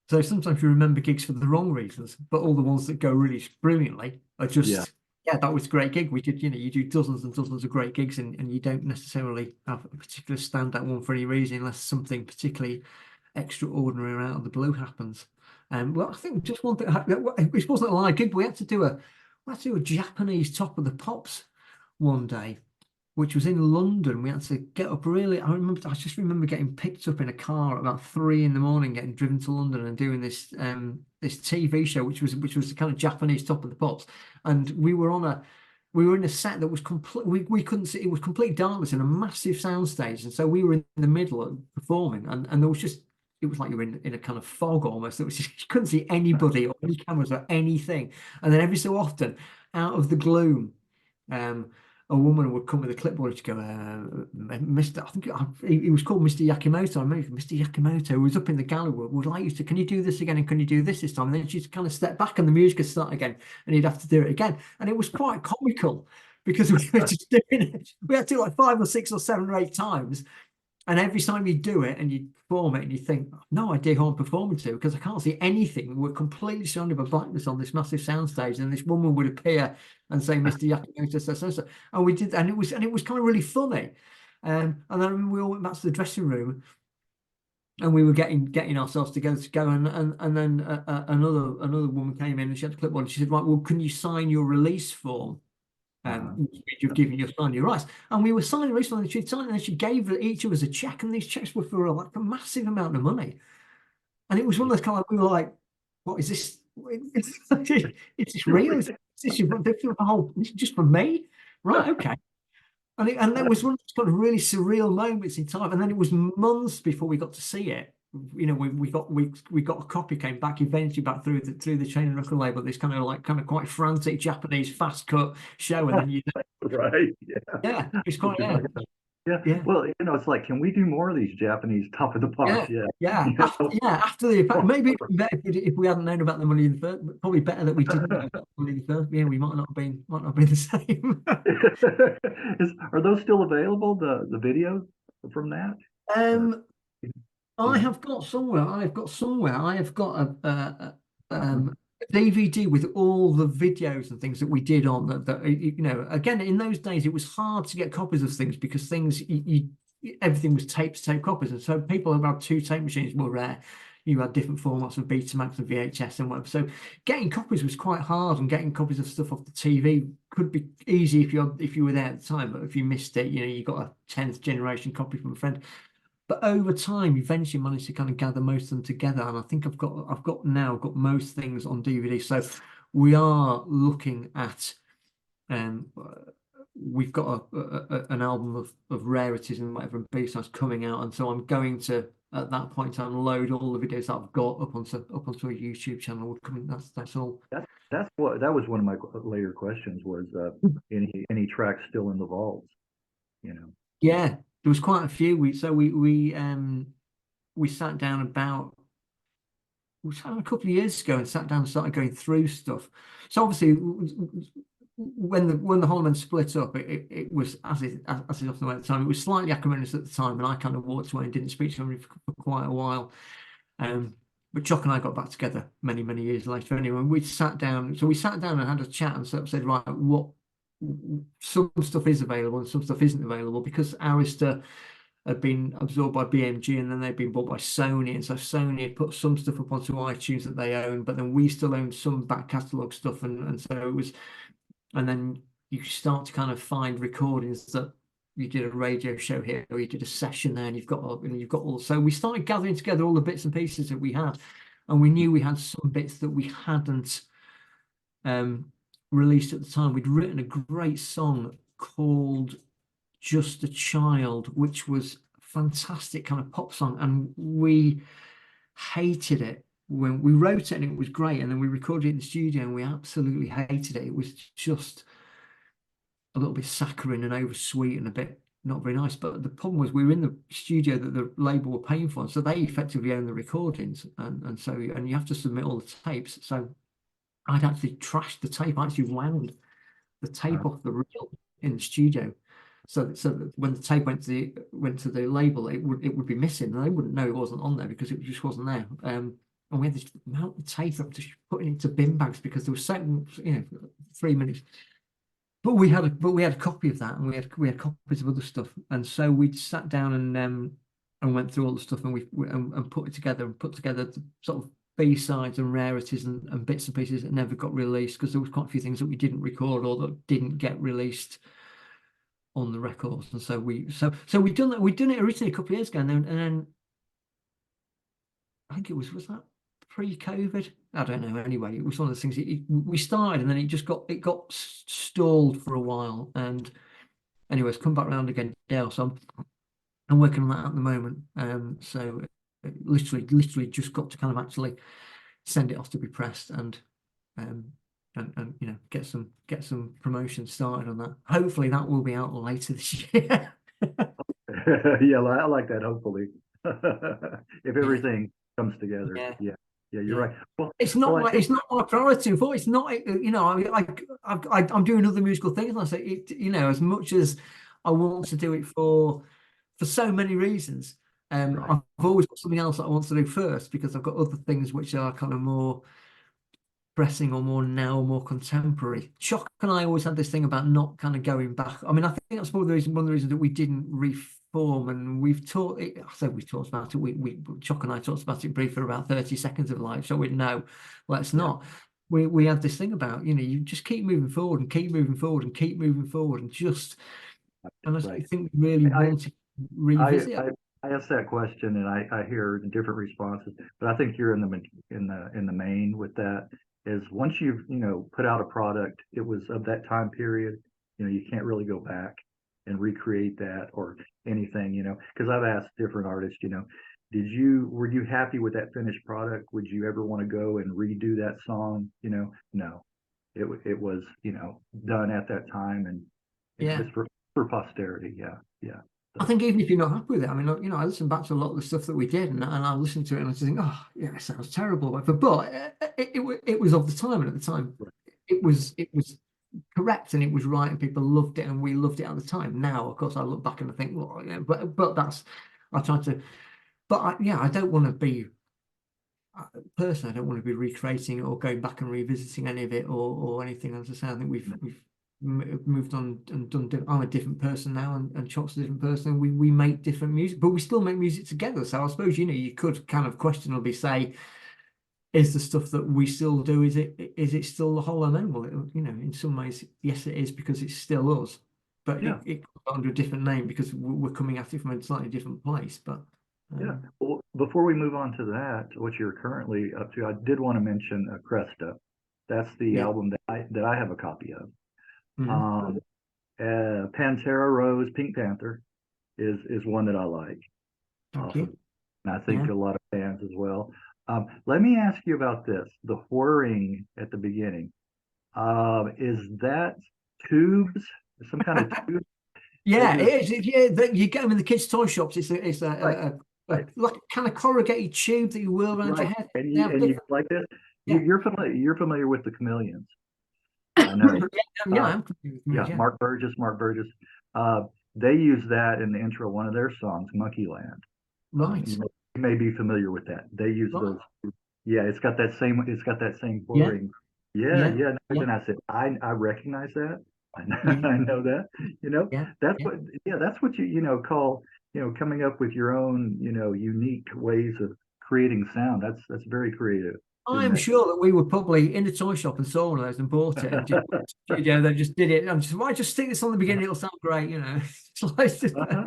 so sometimes you remember gigs for the wrong reasons, but all the ones that go really brilliantly are yeah, just, yeah, that was a great gig. We did, you do dozens and dozens of great gigs, and you don't necessarily have a particular standout one for any reason, unless something particularly extraordinary or out of the blue happens. Well, I think just one thing, it wasn't a live gig, but we had to do a Japanese Top of the Pops one day, which was in London. We had to get up really. I just remember getting picked up in a car at about 3 in the morning, getting driven to London and doing this TV show, which was the kind of Japanese Top of the Pops. And we were in a set that was complete. We couldn't see. It was complete darkness in a massive soundstage, and so we were in the middle of performing, and there was just. It was like you were in a kind of fog almost. It was just, you couldn't see anybody or any cameras or anything. And then every so often, out of the gloom, um, a woman would come with a clipboard and she'd go, Mr. I think he was called Mr. Yakimoto. I remember Mr. Yakimoto, who was up in the gallery, would like you to, can you do this again? And can you do this time? And then she'd kind of step back and the music would start again, and he'd have to do it again. And it was quite comical, because we were just doing it. We had to do like 5 or 6 or 7 or 8 times. And every time you do it and you perform it, and you think, no idea who I'm performing to, because I can't see anything. We're completely surrounded by blackness on this massive soundstage, and this woman would appear and say, "Mr. Yakimoto says so." And we did, and it was kind of really funny. And then we all went back to the dressing room, and we were getting ourselves together to go, and then another woman came in and she had a clipboard and she said, right, well, can you sign your release form? Uh-huh. Which means you've given your sign your rights. And we were signing recently, and she'd signed, and then she gave each of us a check, and these checks were for like a massive amount of money. And it was one of those kind of, we were like, what is this? Is this real? Is this the whole, this is just for me? Right, okay. And there was one of those kind of really surreal moments in time. And then it was months before we got to see it. You know, we got a copy, came back eventually back through the chain and record label, this kind of quite frantic Japanese fast cut show. And then Right. Yeah. yeah, it's quite Yeah. yeah. Well, it's like, can we do more of these Japanese top of the pops? Yeah, Yeah. yeah. After the fact, maybe it'd be better if we hadn't known about the money in the first. Probably better that we didn't know about the money in the first. Yeah, we might not have been the same. Are those still available? The videos from that? Or Um, I yeah. have got somewhere. I have got Uh-huh. a DVD with all the videos and things that we did on that. Again, in those days, it was hard to get copies of things because everything was tape to tape copies, and so people who had two tape machines were rare. You had different formats of Betamax and VHS and whatever. So getting copies was quite hard, and getting copies of stuff off the TV could be easy if you were there at the time. But if you missed it, you got a 10th generation copy from a friend. But over time, eventually managed to kind of gather most of them together, and I think I've got most things on DVD. So we are looking at um, we've got an album of rarities and whatever and B-sides coming out, and so I'm going to at that point in time load all the videos that I've got up onto a YouTube channel. That's all. That was one of my later questions was any tracks still in the vaults, you know. Yeah, there was quite a few. We sat down we sat down a couple of years ago and sat down and started going through stuff. So obviously, when the Hollow Men split up, it was as it often went at the time. It was slightly acrimonious at the time, and I kind of walked away and didn't speak to him for quite a while. But Chuck and I got back together many years later. Anyway, we sat down. So we sat down and had a chat and sort of said, right, what some stuff is available and some stuff isn't available because Arista had been absorbed by BMG and then they'd been bought by Sony. And so Sony had put some stuff up onto iTunes that they own, but then we still owned some back catalogue stuff. And so it was, and then you start to kind of find recordings that you did a radio show here or you did a session there and you've got all. So we started gathering together all the bits and pieces that we had. And we knew we had some bits that we hadn't released at the time. We'd written a great song called Just a Child, which was a fantastic kind of pop song, and we hated it when we wrote it, and it was great, and then we recorded it in the studio, and we absolutely hated it. It was just a little bit saccharine and oversweet and a bit not very nice. But the problem was we were in the studio that the label were paying for, so they effectively own the recordings, and so you have to submit all the tapes. So I'd actually trashed the tape. I actually wound the tape off the reel in the studio, so that when the tape went to the label, it would be missing, and they wouldn't know it wasn't on there because it just wasn't there. And we had this amount of tape up to put it into bin bags because there was so 3 minutes. But we had a copy of that, and we had copies of other stuff, and so we sat down and went through all the stuff, and and put it together and put together the sort of B-sides and rarities and bits and pieces that never got released because there was quite a few things that we didn't record or that didn't get released on the records. And so we'd done that. We'd done it originally a couple of years ago, and then I think was that pre-COVID? I don't know. Anyway, it was one of the things we started, and then it got stalled for a while. And anyway, it's come back around again now. So I'm working on that at the moment. So literally just got to kind of actually send it off to be pressed and get some promotion started on that. Hopefully that will be out later this year. Yeah, I like that. Hopefully, if Yeah, everything comes together, yeah, yeah, yeah, you're yeah. right. Well, It's not well, I like think it's not my priority. For it's not. I'm doing other musical things. And I say as much as I want to do it for so many reasons. right. I've always got something else that I want to do first because I've got other things which are kind of more pressing or more contemporary. Chuck and I always had this thing about not kind of going back. I mean, I think that's one of the reasons that we didn't form, and we've talked. I said we've talked about it. We Chuck and I talked about it briefly for about 30 seconds of life. So we no, let's Yeah. not. We had this thing about, you just keep moving forward and keep moving forward and keep moving forward and just. And I Right. don't think we really I, want to I, revisit. I, I asked that question and I hear different responses, but I think you're in the main with that is once you've, put out a product, it was of that time period, you can't really go back and recreate that or anything, because I've asked different artists, were you happy with that finished product? Would you ever want to go and redo that song? No, it was, done at that time and, Yeah. it's for posterity. Yeah. Yeah. I So, think even if you're not happy with it, I mean, I listen back to a lot of the stuff that we did, and I listen to it and I just think, oh, yeah, it sounds terrible. But it was of the time, and at the time, right. it was correct and it was right, and people loved it, and we loved it at the time. Now, of course, I look back and I think, well, yeah, but that's I try to, but I don't want to be personally, I don't want to be recreating it or going back and revisiting any of it or anything. As I say, I think we've moved on and done. I'm a different person now, and Chop's a different person. And we make different music, but we still make music together. So I suppose you could kind of questionably say, is the stuff that we still do, is it still the Hollow Men? Well, in some ways, yes, it is because it's still us, but Yeah. it comes under a different name because we're coming at it from a slightly different place. But Yeah. Well, before we move on to that, what you're currently up to, I did want to mention Cresta. That's the yeah, album that I have a copy of. mhm. Um, Pantera Rose, Pink Panther is one that I like Thank off of, you. and I think Yeah. a lot of fans as well. Let me ask you about this: the whirring at the beginning. Is that tubes? Some kind of tube? They Yeah, just it is. Yeah, you get them in the kids' toy shops. It's right, right, like a kind of corrugated tube that you whirl around your right. head. And They you have and you different. like this? Yeah, You're familiar with the Chameleons. I know. yeah, Uh, I'm familiar with yeah, these, yeah. Mark Burgess. Uh, they use that in the intro of one of their songs, Monkeyland. Right, You may be familiar with that. They use right. those. Yeah, it's got that same Yeah, whirring. Yeah, yeah, yeah. yeah, And I said, I recognize that. I know, yeah, I know that. You know, yeah, that's yeah. what. Yeah, that's what call coming up with your own unique ways of creating sound. That's very creative, isn't I'm sure that we were probably in the toy shop and saw one of those and bought it and just put it in the it? studio. They just did it. And just why just stick this on the beginning? It'll sound great, It's just, Uh-huh.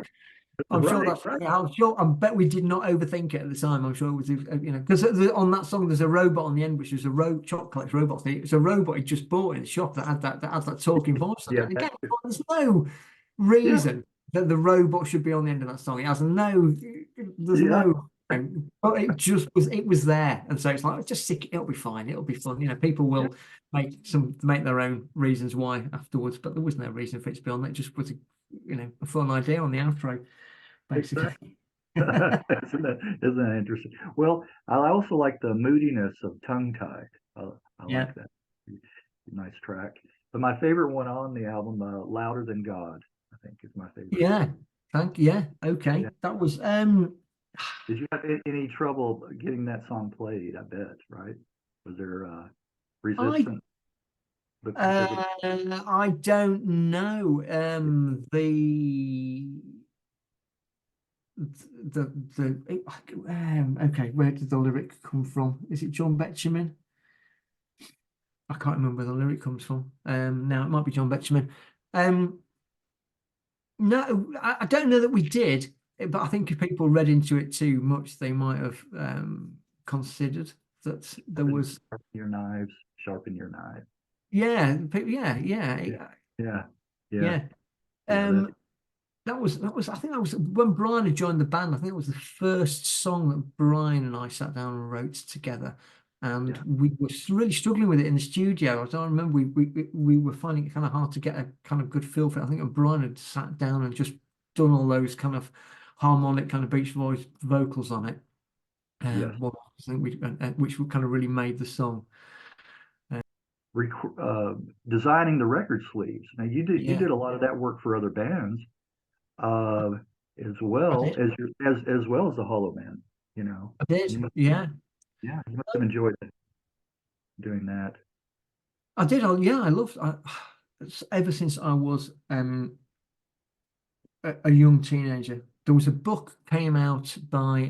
I'm sure Right, that's. right. I'm sure. I bet we did not overthink it at the time. I'm sure it was, because on that song there's a robot on the end, which is a chocolate robot. It's a robot he just bought in the shop that had that talking voice on it. Yeah, And again, there's no yeah, reason that the robot should be on the end of that song. It has no. There's yeah, no. But it just was. It was there, and so it's like just stick it. It'll be fine. It'll be fun. People yeah. will make their own reasons why afterwards. But there was no reason for it to be on. It just was a fun idea on the outro basically. Exactly. Isn't that interesting? Well, I also like the moodiness of Tongue Tied. I Yeah. like that. Nice track. But my favorite one on the album, Louder Than God, I think is my favorite. Yeah. Thank you. Yeah. Okay. Yeah. That was Did you have any trouble getting that song played? I bet, right? Was there I resistance because of I don't know. Okay, where did the lyric come from? Is it John Betjeman? I can't remember where the lyric comes from. Now it might be John Betjeman. Um, no, I don't know that we did, but I think if people read into it too much, they might have considered that there was. sharpen your knives, sharpen your knife? Yeah, Yeah, yeah, yeah, yeah. yeah. That Um, that was. I think that was when Brian had joined the band. I think it was the first song that Brian and I sat down and wrote together, and yeah, we were really struggling with it in the studio. I don't remember we were finding it kind of hard to get a kind of good feel for it. I think Brian had sat down and just done all those kind of harmonic kind of Beach Boys vocals on it. yes. One I think which kind of really made the song. Designing the record sleeves. Now you Yeah, did a lot of that work for other bands, uh, as I well did. as as well as the Hollow Man. I You did. must, Yeah. yeah, you must have enjoyed doing that. I did. Yeah, I loved. Ever since I was a young teenager, there was a book came out by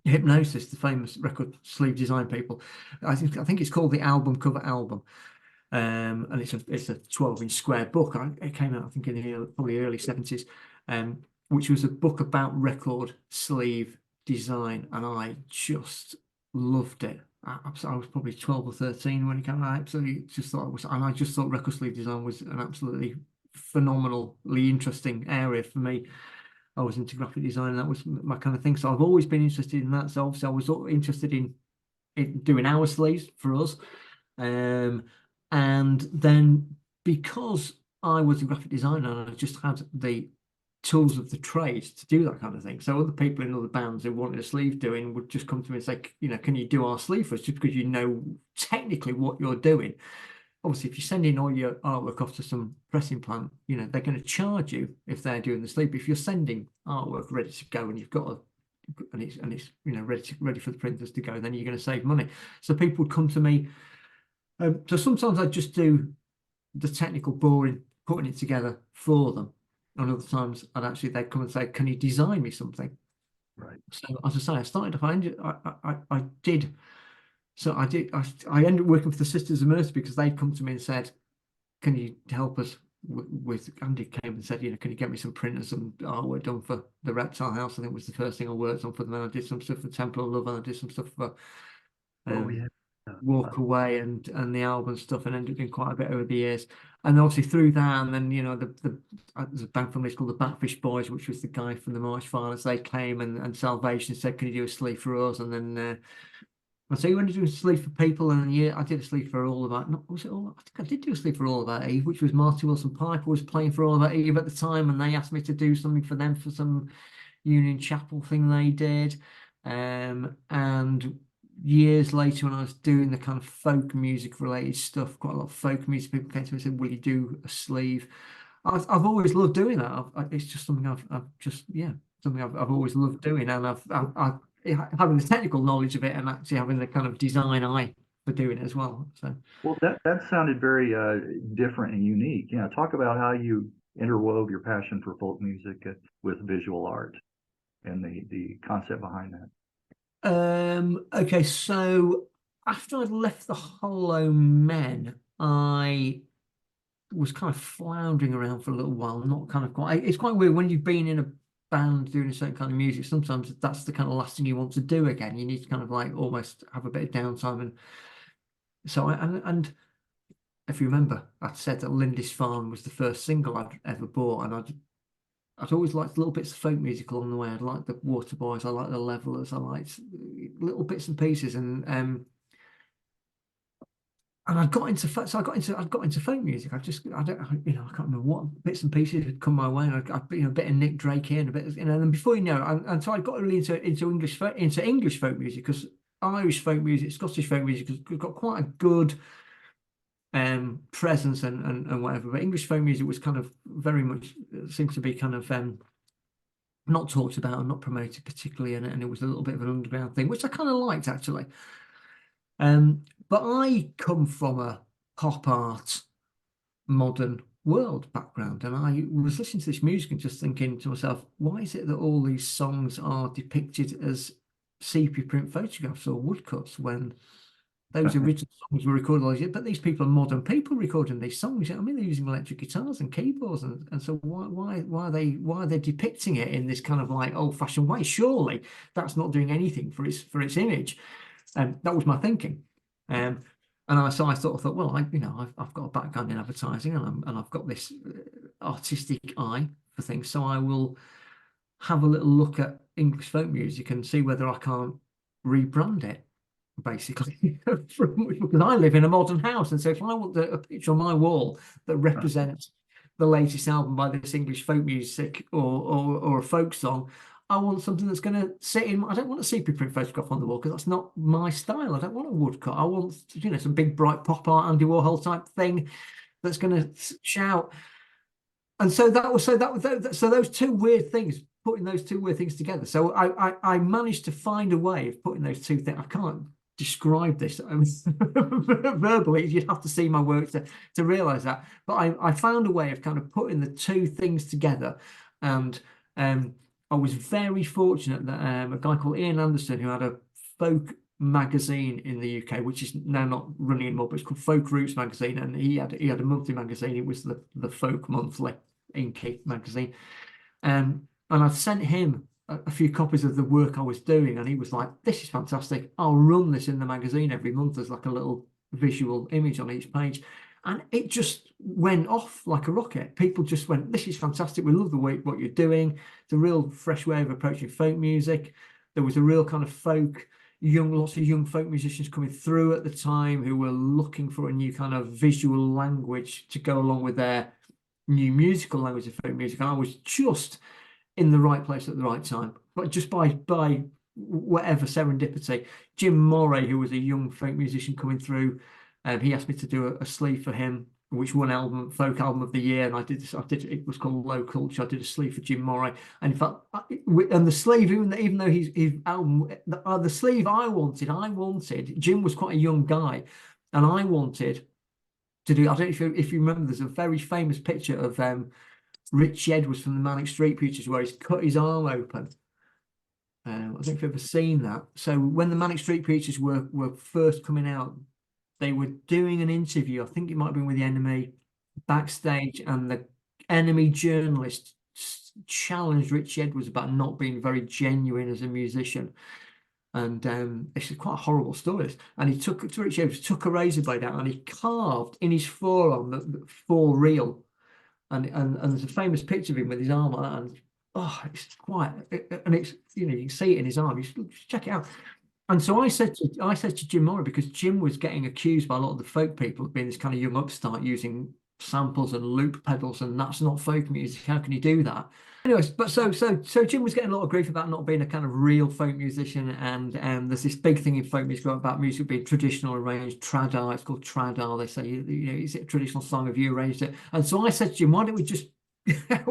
Hypnosis, the famous record sleeve design people. I think it's called the Album Cover Album. And it's a 12-inch square book. It came out, I think, in the probably early 70s, which was a book about record sleeve design, and I just loved it. I was probably 12 or 13 when it came out. I absolutely just thought it was, and I just thought record sleeve design was an absolutely phenomenally interesting area for me. I was into graphic design, and that was my kind of thing. So I've always been interested in that. So obviously I was interested in doing our sleeves for us. And then because I was a graphic designer and I just had the tools of the trade to do that kind of thing. So other people in other bands who wanted a sleeve doing would just come to me and say, can you do our sleeve for us? Just because you know technically what you're doing. Obviously, if you're sending all your artwork off to some pressing plant, they're going to charge you if they're doing the sleeve. If you're sending artwork ready to go and you've got and it's ready for the printers to go, then you're going to save money. So people would come to me. So sometimes I just do the technical boring, putting it together for them. And other times they'd come and say, can you design me something? Right. So as I say, I started I did. So I ended up working for the Sisters of Mercy because they'd come to me and said, can you help us with Andy came and said, can you get me some printers and artwork done for the Reptile House? I think was the first thing I worked on for them. And I did some stuff for Temple of Love, and I did some stuff for Oh yeah. Walk Away and the album stuff, and ended up doing quite a bit over the years. And obviously through that, and then there's a band from this called the Backfish Boys, which was the guy from the March Violence. They came and Salvation said, "Can you do a sleeve for us?" And then I say, "You want to do a sleeve for people?" And yeah, I did a sleeve for All About. Not was it all? I think I did do a sleeve for All About Eve, which was Marty Wilson Piper was playing for All About Eve at the time, and they asked me to do something for them for some Union Chapel thing they did. And years later, when I was doing the kind of folk music related stuff, quite a lot of folk music people came to me and said, "Will you do a sleeve?" I've always loved doing that. It's just something I've just something I've always loved doing, and I've having the technical knowledge of it and actually having the kind of design eye for doing it as well. So Well, that sounded very different and unique. Talk about how you interwove your passion for folk music with visual art and the concept behind that. Okay, so after I'd left the Hollow Men, I was kind of floundering around for a little while, not kind of quite. It's quite weird when you've been in a band doing a certain kind of music. Sometimes that's the kind of last thing you want to do again. You need to kind of like almost have a bit of downtime. And so and if you remember, I said that Lindisfarne was the first single I'd ever bought, and I'd always liked little bits of folk music along the way. I'd liked the Waterboys, I liked the Levellers, I liked little bits and pieces, and I got into folk music. I can't remember what bits and pieces had come my way, and a bit of Nick Drake here and a bit, and then before you know, and so I got really into English folk music, because Irish folk music, Scottish folk music has got quite a good presence and whatever, but English folk music was kind of very much seems to be kind of not talked about and not promoted particularly, and it was a little bit of an underground thing, which I kind of liked actually. But I come from a pop art modern world background, and I was listening to this music and just thinking to myself, why is it that all these songs are depicted as sepia print photographs or woodcuts when those original songs were recorded all these years? But these people are modern people recording these songs. I mean, they're using electric guitars and keyboards, and so why are they depicting it in this kind of like old-fashioned way? Surely that's not doing anything for its image. And that was my thinking. And I sort of thought, well, I've got a background in advertising, and I've got this artistic eye for things, so I will have a little look at English folk music and see whether I can't rebrand it, basically. Because I live in a modern house, and so if I want a picture on my wall that represents the latest album by this English folk music or a folk song, I want something that's going to sit in. I don't want a sepia print photograph on the wall because that's not my style. I don't want a woodcut. I want, some big bright pop art Andy Warhol type thing that's going to shout. And so those two weird things, putting those two weird things together. So I managed to find a way of putting those two things. I can't describe this verbally. You'd have to see my work to realize that. But I found a way of kind of putting the two things together and I was very fortunate that a guy called Ian Anderson, who had a folk magazine in the UK, which is now not running anymore, but it's called Folk Roots magazine, and he had a monthly magazine. It was the Folk Monthly, inky magazine. And I'd sent him a few copies of the work I was doing, and he was like, "This is fantastic. I'll run this in the magazine every month as like a little visual image on each page." And it just went off like a rocket. People just went, "This is fantastic. We love the way what you're doing. It's a real fresh way of approaching folk music." There was a real kind of lots of young folk musicians coming through at the time who were looking for a new kind of visual language to go along with their new musical language of folk music. And I was just in the right place at the right time, but just by whatever serendipity. Jim Morey, who was a young folk musician coming through, he asked me to do a sleeve for him, which won folk album of the year, and I did this. It was called Low Culture. I did a sleeve for Jim Morey, and in fact, and the sleeve, even though his album, the sleeve I wanted. Jim was quite a young guy, and I wanted to do. I don't know if you remember. There's a very famous picture of Rich Edwards from the Manic Street Preachers where he's cut his arm open. I don't know if you've ever seen that. So when the Manic Street Preachers were first coming out, they were doing an interview. I think it might have been with the Enemy backstage, and the Enemy journalist challenged Rich Edwards about not being very genuine as a musician. And it's quite a horrible story. And Rich Edwards took a razor blade out and he carved in his forearm for real. And there's a famous picture of him with his arm like that, and it's quite, and it's, you can see it in his arm. You should check it out. And so I said to Jim Morey, because Jim was getting accused by a lot of the folk people of being this kind of young upstart using samples and loop pedals, and that's not folk music. How can you do that? Anyways, but so Jim was getting a lot of grief about not being a kind of real folk musician, and there's this big thing in folk music about music being traditional arranged, tradar. It's called tradar. They say, is it a traditional song? Have you arranged it? And so I said to Jim, why don't we just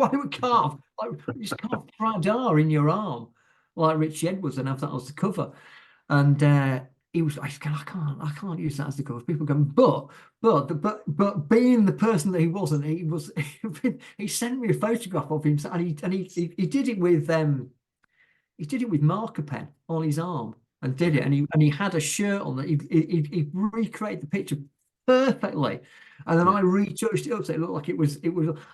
carve tradar in your arm like Rich Edwards and have that as the cover? And he was like, I can't use that as the cover. People going, but being the person that he wasn't, he sent me a photograph of him, and he did it with marker pen on his arm and did it, and he had a shirt on that he recreated the picture perfectly, and then I retouched it up so it looked like it was.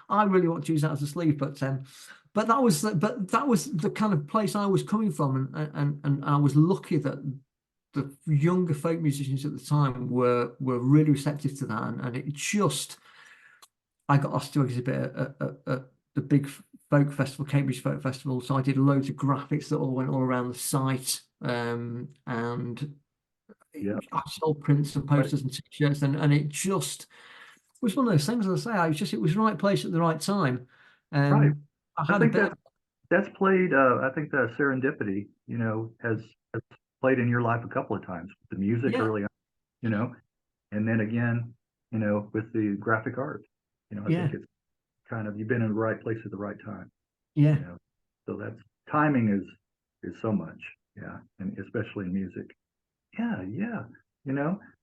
I really want to use that as a sleeve, but that was the kind of place I was coming from, and I was lucky that the younger folk musicians at the time were really receptive to that, and it just, I got asked to exhibit at the big folk festival, Cambridge Folk Festival, so I did loads of graphics that all went all around the site, and I sold prints and posters and t-shirts, and it just was one of those things. As I say, it was the right place at the right time. Right. I I had a think bit. that's played. I think the serendipity, has played in your life a couple of times with the music Yeah, early on, and then again, with the graphic art. I yeah, think it's kind of, you've been in the right place at the right time. yeah. So that's, timing is so much, yeah, and especially in music. Yeah, yeah.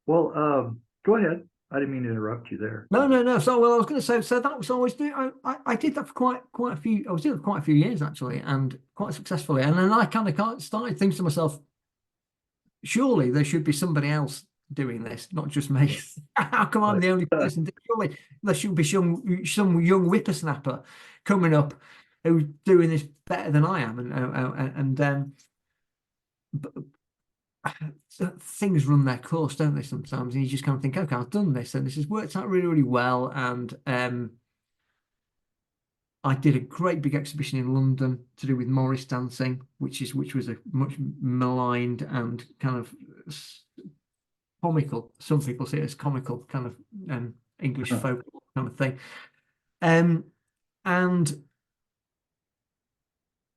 Well, go ahead. I didn't mean to interrupt you there. No. So, well, I was going to say, so that was always doing. I did that for quite a few. I was doing it for quite a few years actually, and quite successfully. And then I kind of started thinking to myself, surely there should be somebody else doing this, not just me. How come I'm But the only person? Surely there should be some young whippersnapper coming up who's doing this better than I am, but things run their course, don't they? Sometimes, and you just kind of think, okay, I've done this, and this has worked out really, really well, and I did a great big exhibition in London to do with Morris dancing, which was a much maligned and kind of comical. Some people see it as comical, kind of English folk kind of thing. And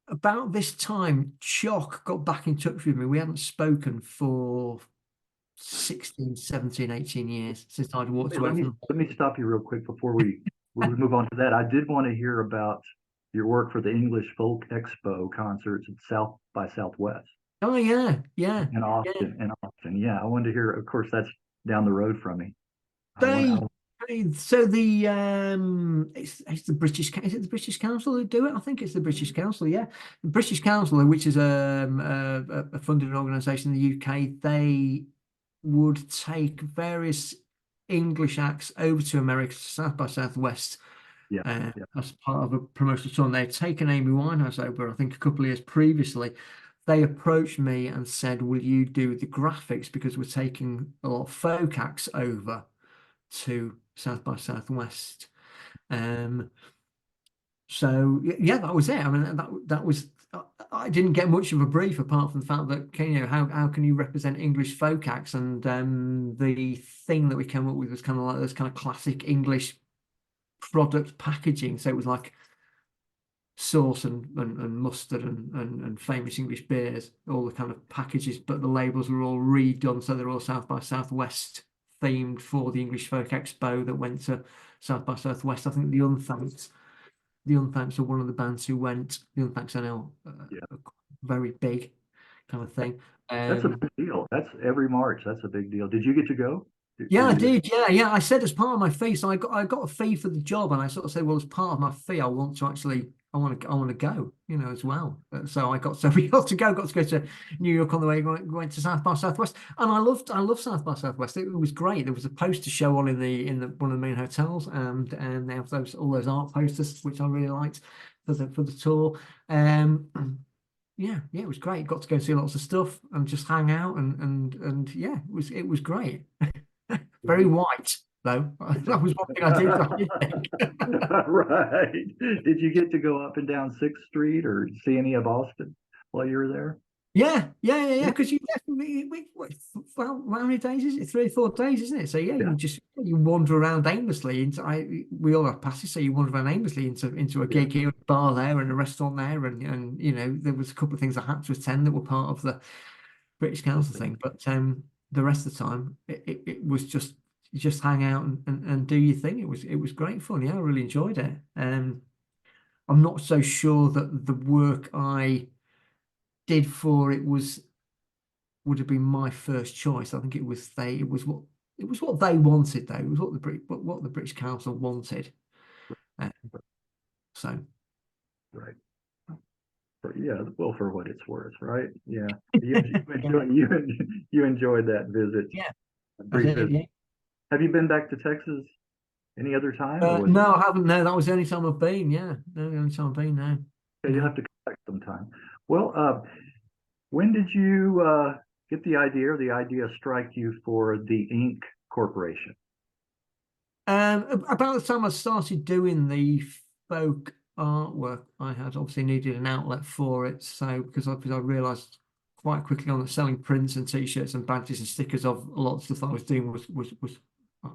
about this time, Chalk got back in touch with me. We hadn't spoken for 16, 17, 18 years since I'd walked Hey, away let from. me stop you real quick before we move on to that. I did want to hear about your work for the English Folk Expo concerts at South by Southwest Oh yeah, yeah, in yeah. Austin. Yeah, I wanted to hear. Of course, that's down the road from me. I want. They I, So it's the is it the British Council who do it? I think it's the British Council, yeah. The British Council, which is a funded organisation in the UK, they would take various English acts over to America, to South by Southwest, Yeah, yeah, as part of a promotional tour. And they'd taken Amy Winehouse over, I think, a couple of years previously. They approached me and said, "Will you do the graphics because we're taking a lot of folk acts over to South by Southwest." Um, so yeah, that was it. I mean, that was. I didn't get much of a brief apart from the fact that, you know, how can you represent English folk acts, and the thing that we came up with was kind of like this kind of classic English product packaging. So it was like sauce and mustard and famous English beers, all the kind of packages, but the labels were all redone, so they're all South by Southwest themed for the English Folk Expo that went to South by Southwest. I think the Unthanks are one of the bands who went. The Unthanks are now yeah. very big kind of thing. That's a Um, big deal. That's every March. That's a big deal. Did you get to go? Were Yeah, I you there? did. Yeah, yeah. I said as part of my fee, so I got a fee for the job, and I sort of said, well, as part of my fee, I want to go, you know, as well. So we got to go to New York on the way, went to South by Southwest, and I loved South by Southwest. It was great. There was a poster show on in the one of the main hotels, and they have all those art posters, which I really liked for the tour. Um, yeah, yeah, it was great. Got to go see lots of stuff and just hang out and yeah, it was great. Very white, though. That was one thing I did think. Right. Did you get to go up and down Sixth Street or see any of Austin while you were there? Yeah, yeah, yeah, yeah. Yeah, Because you definitely, well, how many days is it? 3 or 4 days, isn't it? So yeah, yeah, you wander around aimlessly into. We all have passes, so you wander around aimlessly into a yeah. gig here, a bar there, and a restaurant there, and you know there was a couple of things I had to attend that were part of the British Council thing, but the rest of the time it was just you just hang out and do your thing. It was great fun. Yeah, I really enjoyed it. I'm not so sure that the work I did for it would have been my first choice. I think it was what they wanted though. It was what the British Council wanted. Uh, so Right. Yeah, well, for what it's worth, right? Yeah. yeah, You enjoyed that visit, yeah, I brief did. visit. Yeah. Have you been back to Texas any other time, or was it? No, I haven't. No, that was the only time I've been. Yeah, no, the only time I've been. No, Yeah, you'll no. have to come back sometime. Well, when did you get the idea, or the idea strike you for the Inc. Corporation? About the time I started doing the folk artwork, I had obviously needed an outlet for it. So because I realised quite quickly on that selling prints and t-shirts and badges and stickers of a lot of stuff I was doing was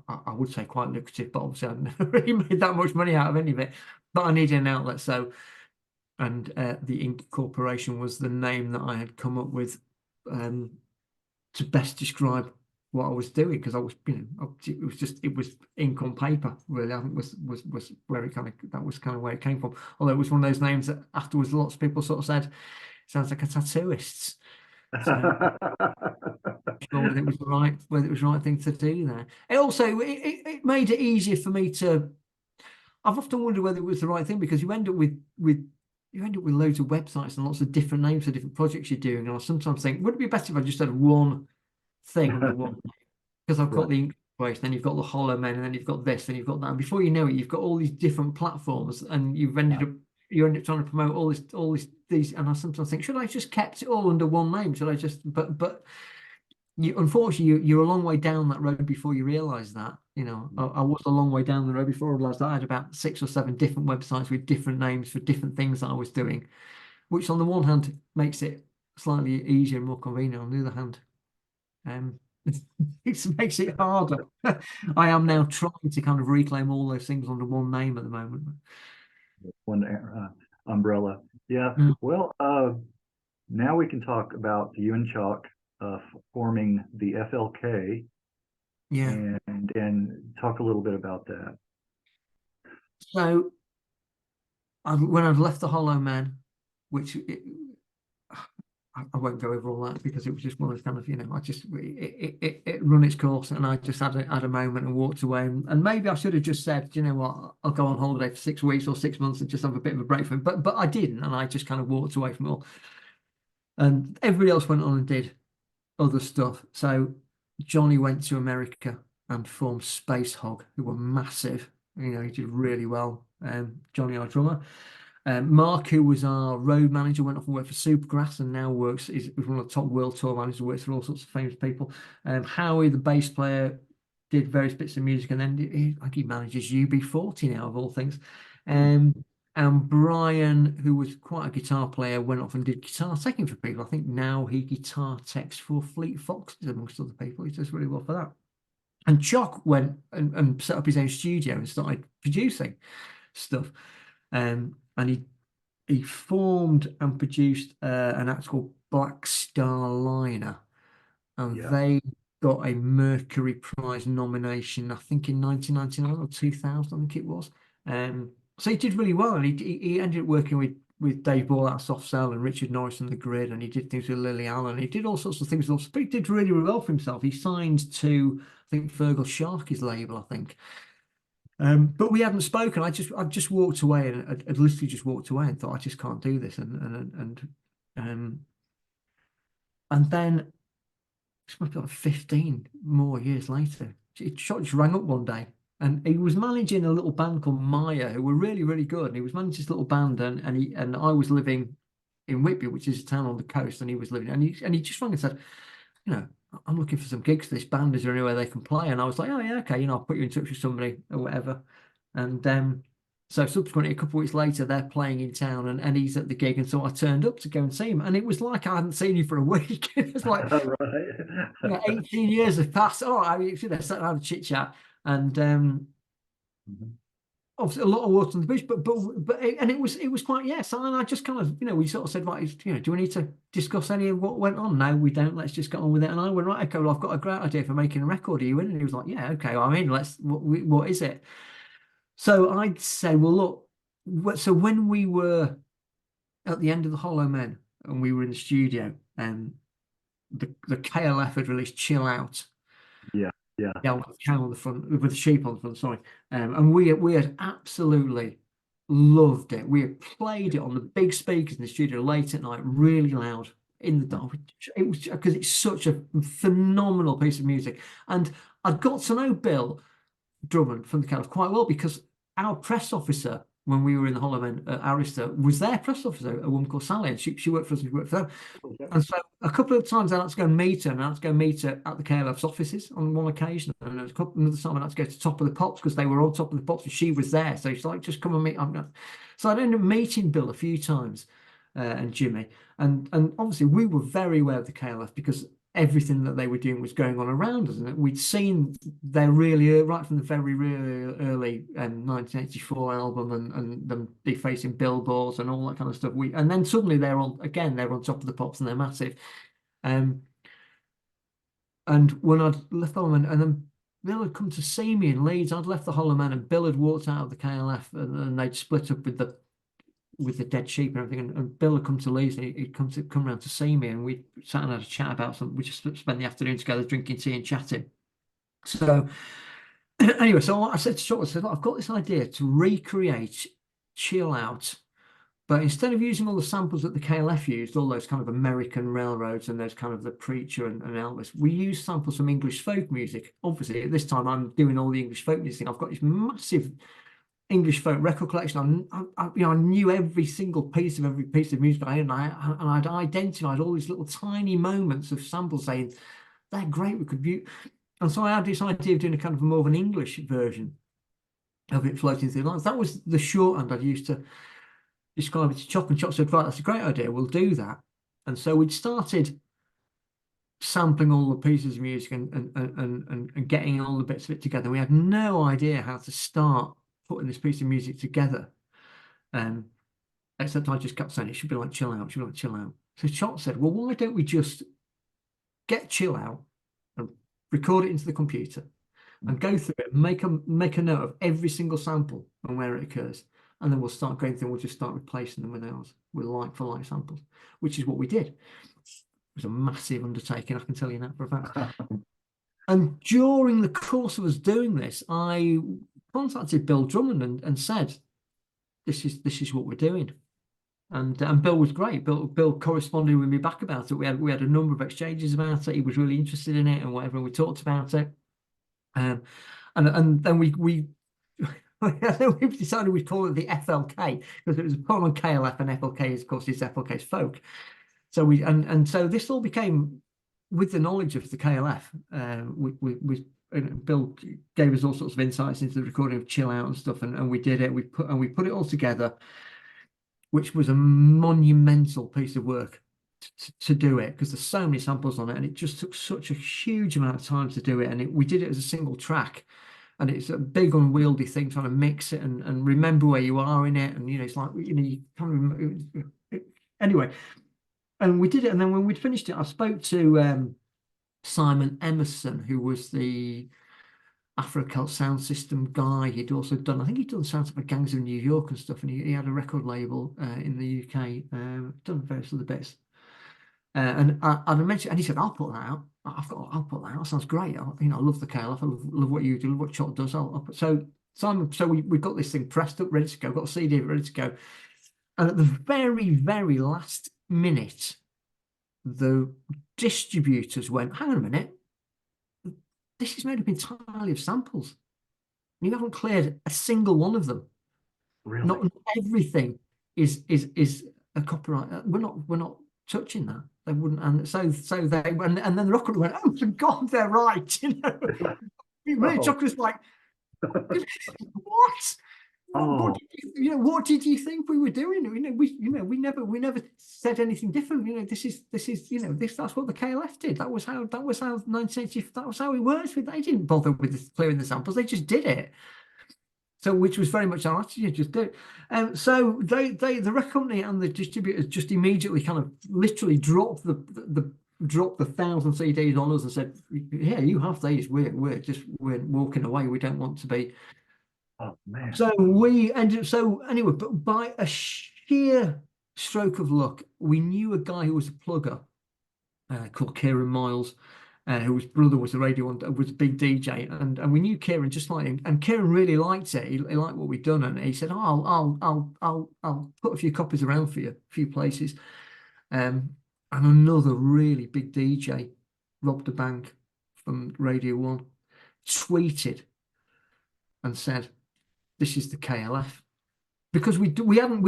I would say quite lucrative, but obviously I never really made that much money out of any of it. But I needed an outlet, so the Inc. Corporation was the name that I had come up with. Um, to best describe what I was doing because I was, it was ink on paper, really. I think was where it kind of that was kind of where it came from. Although it was one of those names that afterwards lots of people sort of said sounds like a tattooist's. So I'm not sure whether it was the right thing to do there. It also it made it easier for me to. I've often wondered whether it was the right thing because you end up with loads of websites and lots of different names for different projects you're doing. And I sometimes think, would it be better if I just had one thing under one, because I've got Right. the English voice, then you've got the Hollow Men, and then you've got this, and you've got that. And before you know it, you've got all these different platforms, and you end up trying to promote these. And I sometimes think, should I just kept it all under one name? Should I just? But unfortunately, you're a long way down that road before you realise that. You know, I was a long way down the road before I realised that I had about 6 or 7 different websites with different names for different things that I was doing, which on the one hand makes it slightly easier and more convenient. On the other hand, um, it makes it harder. I am now trying to kind of reclaim all those things under one name at the moment. One umbrella. Yeah. Mm, Well, now we can talk about you and Chalk forming the FLK yeah. and talk a little bit about that. So when I'd left the Hollow Man, which I won't go over all that because it was just one of those kind of, I just it run its course, and I just had a moment and walked away. And maybe I should have just said, you know what, I'll go on holiday for 6 weeks or 6 months and just have a bit of a break from it. But I didn't, and I just kind of walked away from it all. And everybody else went on and did other stuff. So Johnny went to America and formed Space Hog, who were massive. He did really well. Johnny, our drummer. Mark, who was our road manager, went off and worked for Supergrass and now is one of the top world tour managers, works for all sorts of famous people. Howie, the bass player, did various bits of music, and then he manages UB40 now, of all things. And Brian, who was quite a guitar player, went off and did guitar teching for people. I think now he guitar techs for Fleet Foxes, amongst other people. He does really well for that. And Choc went and set up his own studio and started producing stuff. And he formed and produced an act called Black Star Liner, and they got a Mercury Prize nomination, I think in 1999 or 2000, I think it was. So he did really well, and he ended up working with Dave Ball out of Soft Cell and Richard Norris and The Grid, and he did things with Lily Allen. He did all sorts of things, but he did really, really well for himself. He signed to, I think, Fergal Sharkey's label, I think. But we hadn't spoken. I just walked away, and I'd literally just walked away and thought, I just can't do this. And then it's must be like 15 more years later, just rang up one day, and he was managing a little band called Maya, who were really, really good. And he was managing this little band, and I was living in Whitby, which is a town on the coast, and he was living, and he just rang and said, I'm looking for some gigs for this band. Is there anywhere they can play? And I was like, oh yeah, okay, I'll put you in touch with somebody or whatever. And so subsequently, a couple of weeks later, they're playing in town, and he's at the gig, and so I turned up to go and see him, and it was like I hadn't seen him for a week. It was like, right. 18 years have passed. Oh, I mean, sat down and had a chit chat, and obviously a lot of water on the beach, and it was quite, yes. And I just kind of, we sort of said, right, do we need to discuss any of what went on? No, we don't. Let's just get on with it. And I went, right, okay, well, I've got a great idea for making a record. Are you in? And he was like, yeah, okay, well, I'm in. What is it? So I'd say, well, look, so when we were at the end of the Hollow Men and we were in the studio, the KLF had released Chill Out. Yeah. With the cow on the front, with the sheep on the front, sorry. And we had absolutely loved it. We had played it on the big speakers in the studio late at night, really loud in the dark. It was because it's such a phenomenal piece of music. And I got to know Bill Drummond from the KLF quite well, because our press officer, when we were in the Hollow Men at Arista, was their press officer, a woman called Sally, and she worked for us and she worked for them. And so a couple of times I had to go meet her, and I had to go meet her at the KLF's offices on one occasion. And there was another time I had to go to Top of the Pops because they were on Top of the Pops and she was there. So she's like, just come and meet. So I'd ended up meeting Bill a few times, and Jimmy. And obviously we were very aware of the KLF because everything that they were doing was going on around us, and we'd seen their really right from the very really early 1984 album, and them defacing billboards and all that kind of stuff. And then suddenly they're on Top of the Pops, and they're massive. And when I'd left Hollow Men, and then Bill had come to see me in Leeds, I'd left the Hollow Men, and Bill had walked out of the KLF, and they'd split up with the dead sheep and everything, and Bill had come to Leeds, and he'd come around to see me, and we sat and had a chat about something. We just spent the afternoon together drinking tea and chatting. So anyway, so I said to Chuck, I said, I've got this idea to recreate Chill Out, but instead of using all the samples that the KLF used, all those kind of American railroads and those kind of the Preacher and Elvis, we use samples from English folk music. Obviously, at this time, I'm doing all the English folk music. I've got this massive English folk record collection. I knew every single piece of every piece of music I owned, and I'd identified all these little tiny moments of samples saying, they're great, we could view. And so I had this idea of doing a kind of more of an English version of it floating through the lines. That was the shorthand I'd used to describe it to Chop, and Chop said, right, that's a great idea, we'll do that. And so we'd started sampling all the pieces of music and getting all the bits of it together. We had no idea how to start putting this piece of music together, except I just kept saying it should be like Chill Out, it should be like Chill Out. So Chop said, well, why don't we just get Chill Out and record it into the computer and go through it, make a note of every single sample and where it occurs, and then we'll start going through and we'll just start replacing them with like for like samples, which is what we did. It was a massive undertaking, I can tell you that for a fact. And during the course of us doing this, I contacted Bill Drummond and said, this is what we're doing. And Bill was great. Bill corresponded with me back about it. We had a number of exchanges about it. He was really interested in it and whatever. And we talked about it. And then we we decided we'd call it the FLK because it was a pun on KLF, and FLK is, of course, is FLK's folk. So so this all became with the knowledge of the KLF. Bill gave us all sorts of insights into the recording of Chill Out and stuff, and we did it. We put it all together, which was a monumental piece of work to do it, because there's so many samples on it, and it just took such a huge amount of time to do it. And we did it as a single track, and it's a big unwieldy thing trying to mix it and remember where you are in it. And it's like, you kind of anyway. And we did it, and then when we'd finished it, I spoke to Simon Emerson, who was the Afro-Celt sound system guy. He'd also done, I think he'd done sounds for Gangs of New York and stuff, and he had a record label in the UK, done various other bits. And I mentioned, and he said, "I'll put that out. I'll put that out. Sounds great. I love the KLF. I love what you do, love what Chot does. So Simon, so we got this thing pressed up, ready to go. Got a CD ready to go, and at the very, very last minute, the distributors went, "Hang on a minute. This is made up entirely of samples. You haven't cleared a single one of them. Really? Not everything is a copyright. We're not touching that. They wouldn't." And so they and then the record went, "Oh my God, they're right." Really, Chocolate's like, what? Oh. What did you think we were doing? We never said anything different. This is that's what the KLF did. That was how 1980. That was how it works. They didn't bother with clearing the samples. They just did it. So, which was very much our attitude, just do it. So the record company and the distributors just immediately kind of literally dropped the 1,000 CDs on us and said, "Yeah, you have these. We're walking away. We don't want to be." Oh man. So we ended. So anyway, but by a sheer stroke of luck, we knew a guy who was a plugger called Kieran Miles, whose brother was a was a big DJ, and we knew Kieran just like him, and Kieran really liked it. He liked what we'd done, and he said, "Oh, I'll put a few copies around for you, a few places." And another really big DJ, Rob the Bank from Radio 1, tweeted and said, "This is the KLF." Because we hadn't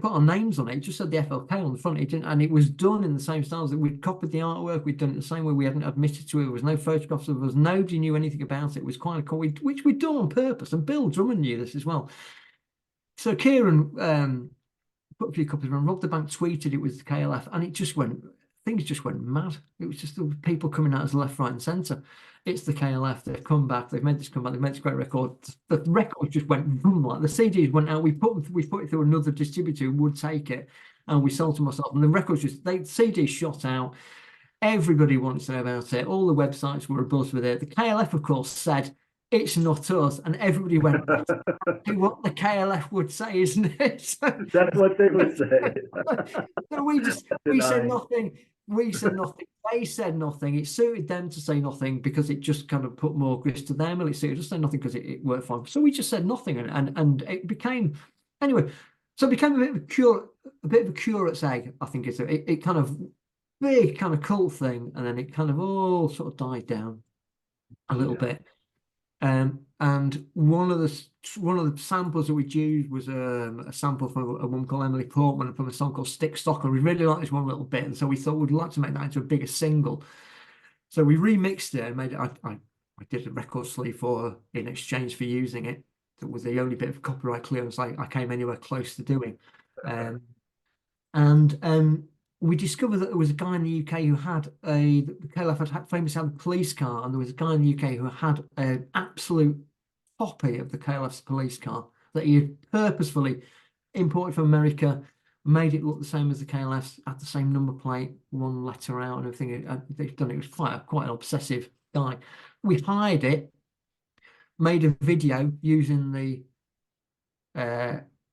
put our names on it. It just said the FLK on the front. It didn't, and it was done in the same styles that we'd copied the artwork. We'd done it the same way. We hadn't admitted to it. There was no photographs of us. Nobody knew anything about it. It was quite cool, which we'd done on purpose. And Bill Drummond knew this as well. So Kieran put a few copies around. Rob the Bank tweeted it was the KLF, and things just went mad. It was just the people coming at us left, right, and centre. It's the KLF. They've come back. They've made this comeback. They've made this great record. The record just went boom, like the CDs went out. We put it through another distributor who would take it, and we sold them ourselves. And the records CDs shot out. Everybody wants to know about it. All the websites were abuzz with it. The KLF, of course, said, "It's not us," and everybody went, "That's exactly what the KLF would say, isn't it?" That's what they would say. So we said nothing. We said nothing. They said nothing. It suited them to say nothing because it just kind of put more grist to them, and it suited us to say nothing because it worked fine. So we just said nothing, and it became anyway. So it became a bit of a curate's egg. I think it kind of big kind of cult thing, and then it kind of all sort of died down a little bit. And one of the samples that we used was a sample from a woman called Emily Portman from a song called Stick Stocker. We really liked this one little bit, and so we thought we'd like to make that into a bigger single. So we remixed it and made it. I did a record sleeve for her in exchange for using it. That was the only bit of copyright clearance I came anywhere close to doing. We discovered that there was a guy in the UK who had the KLF had famously had a police car, and there was a guy in the UK who had an absolute copy of the KLF's police car that he had purposefully imported from America, made it look the same as the KLF's, had the same number plate, one letter out, and everything. They've done it. It was quite an obsessive guy. We hired it, made a video using the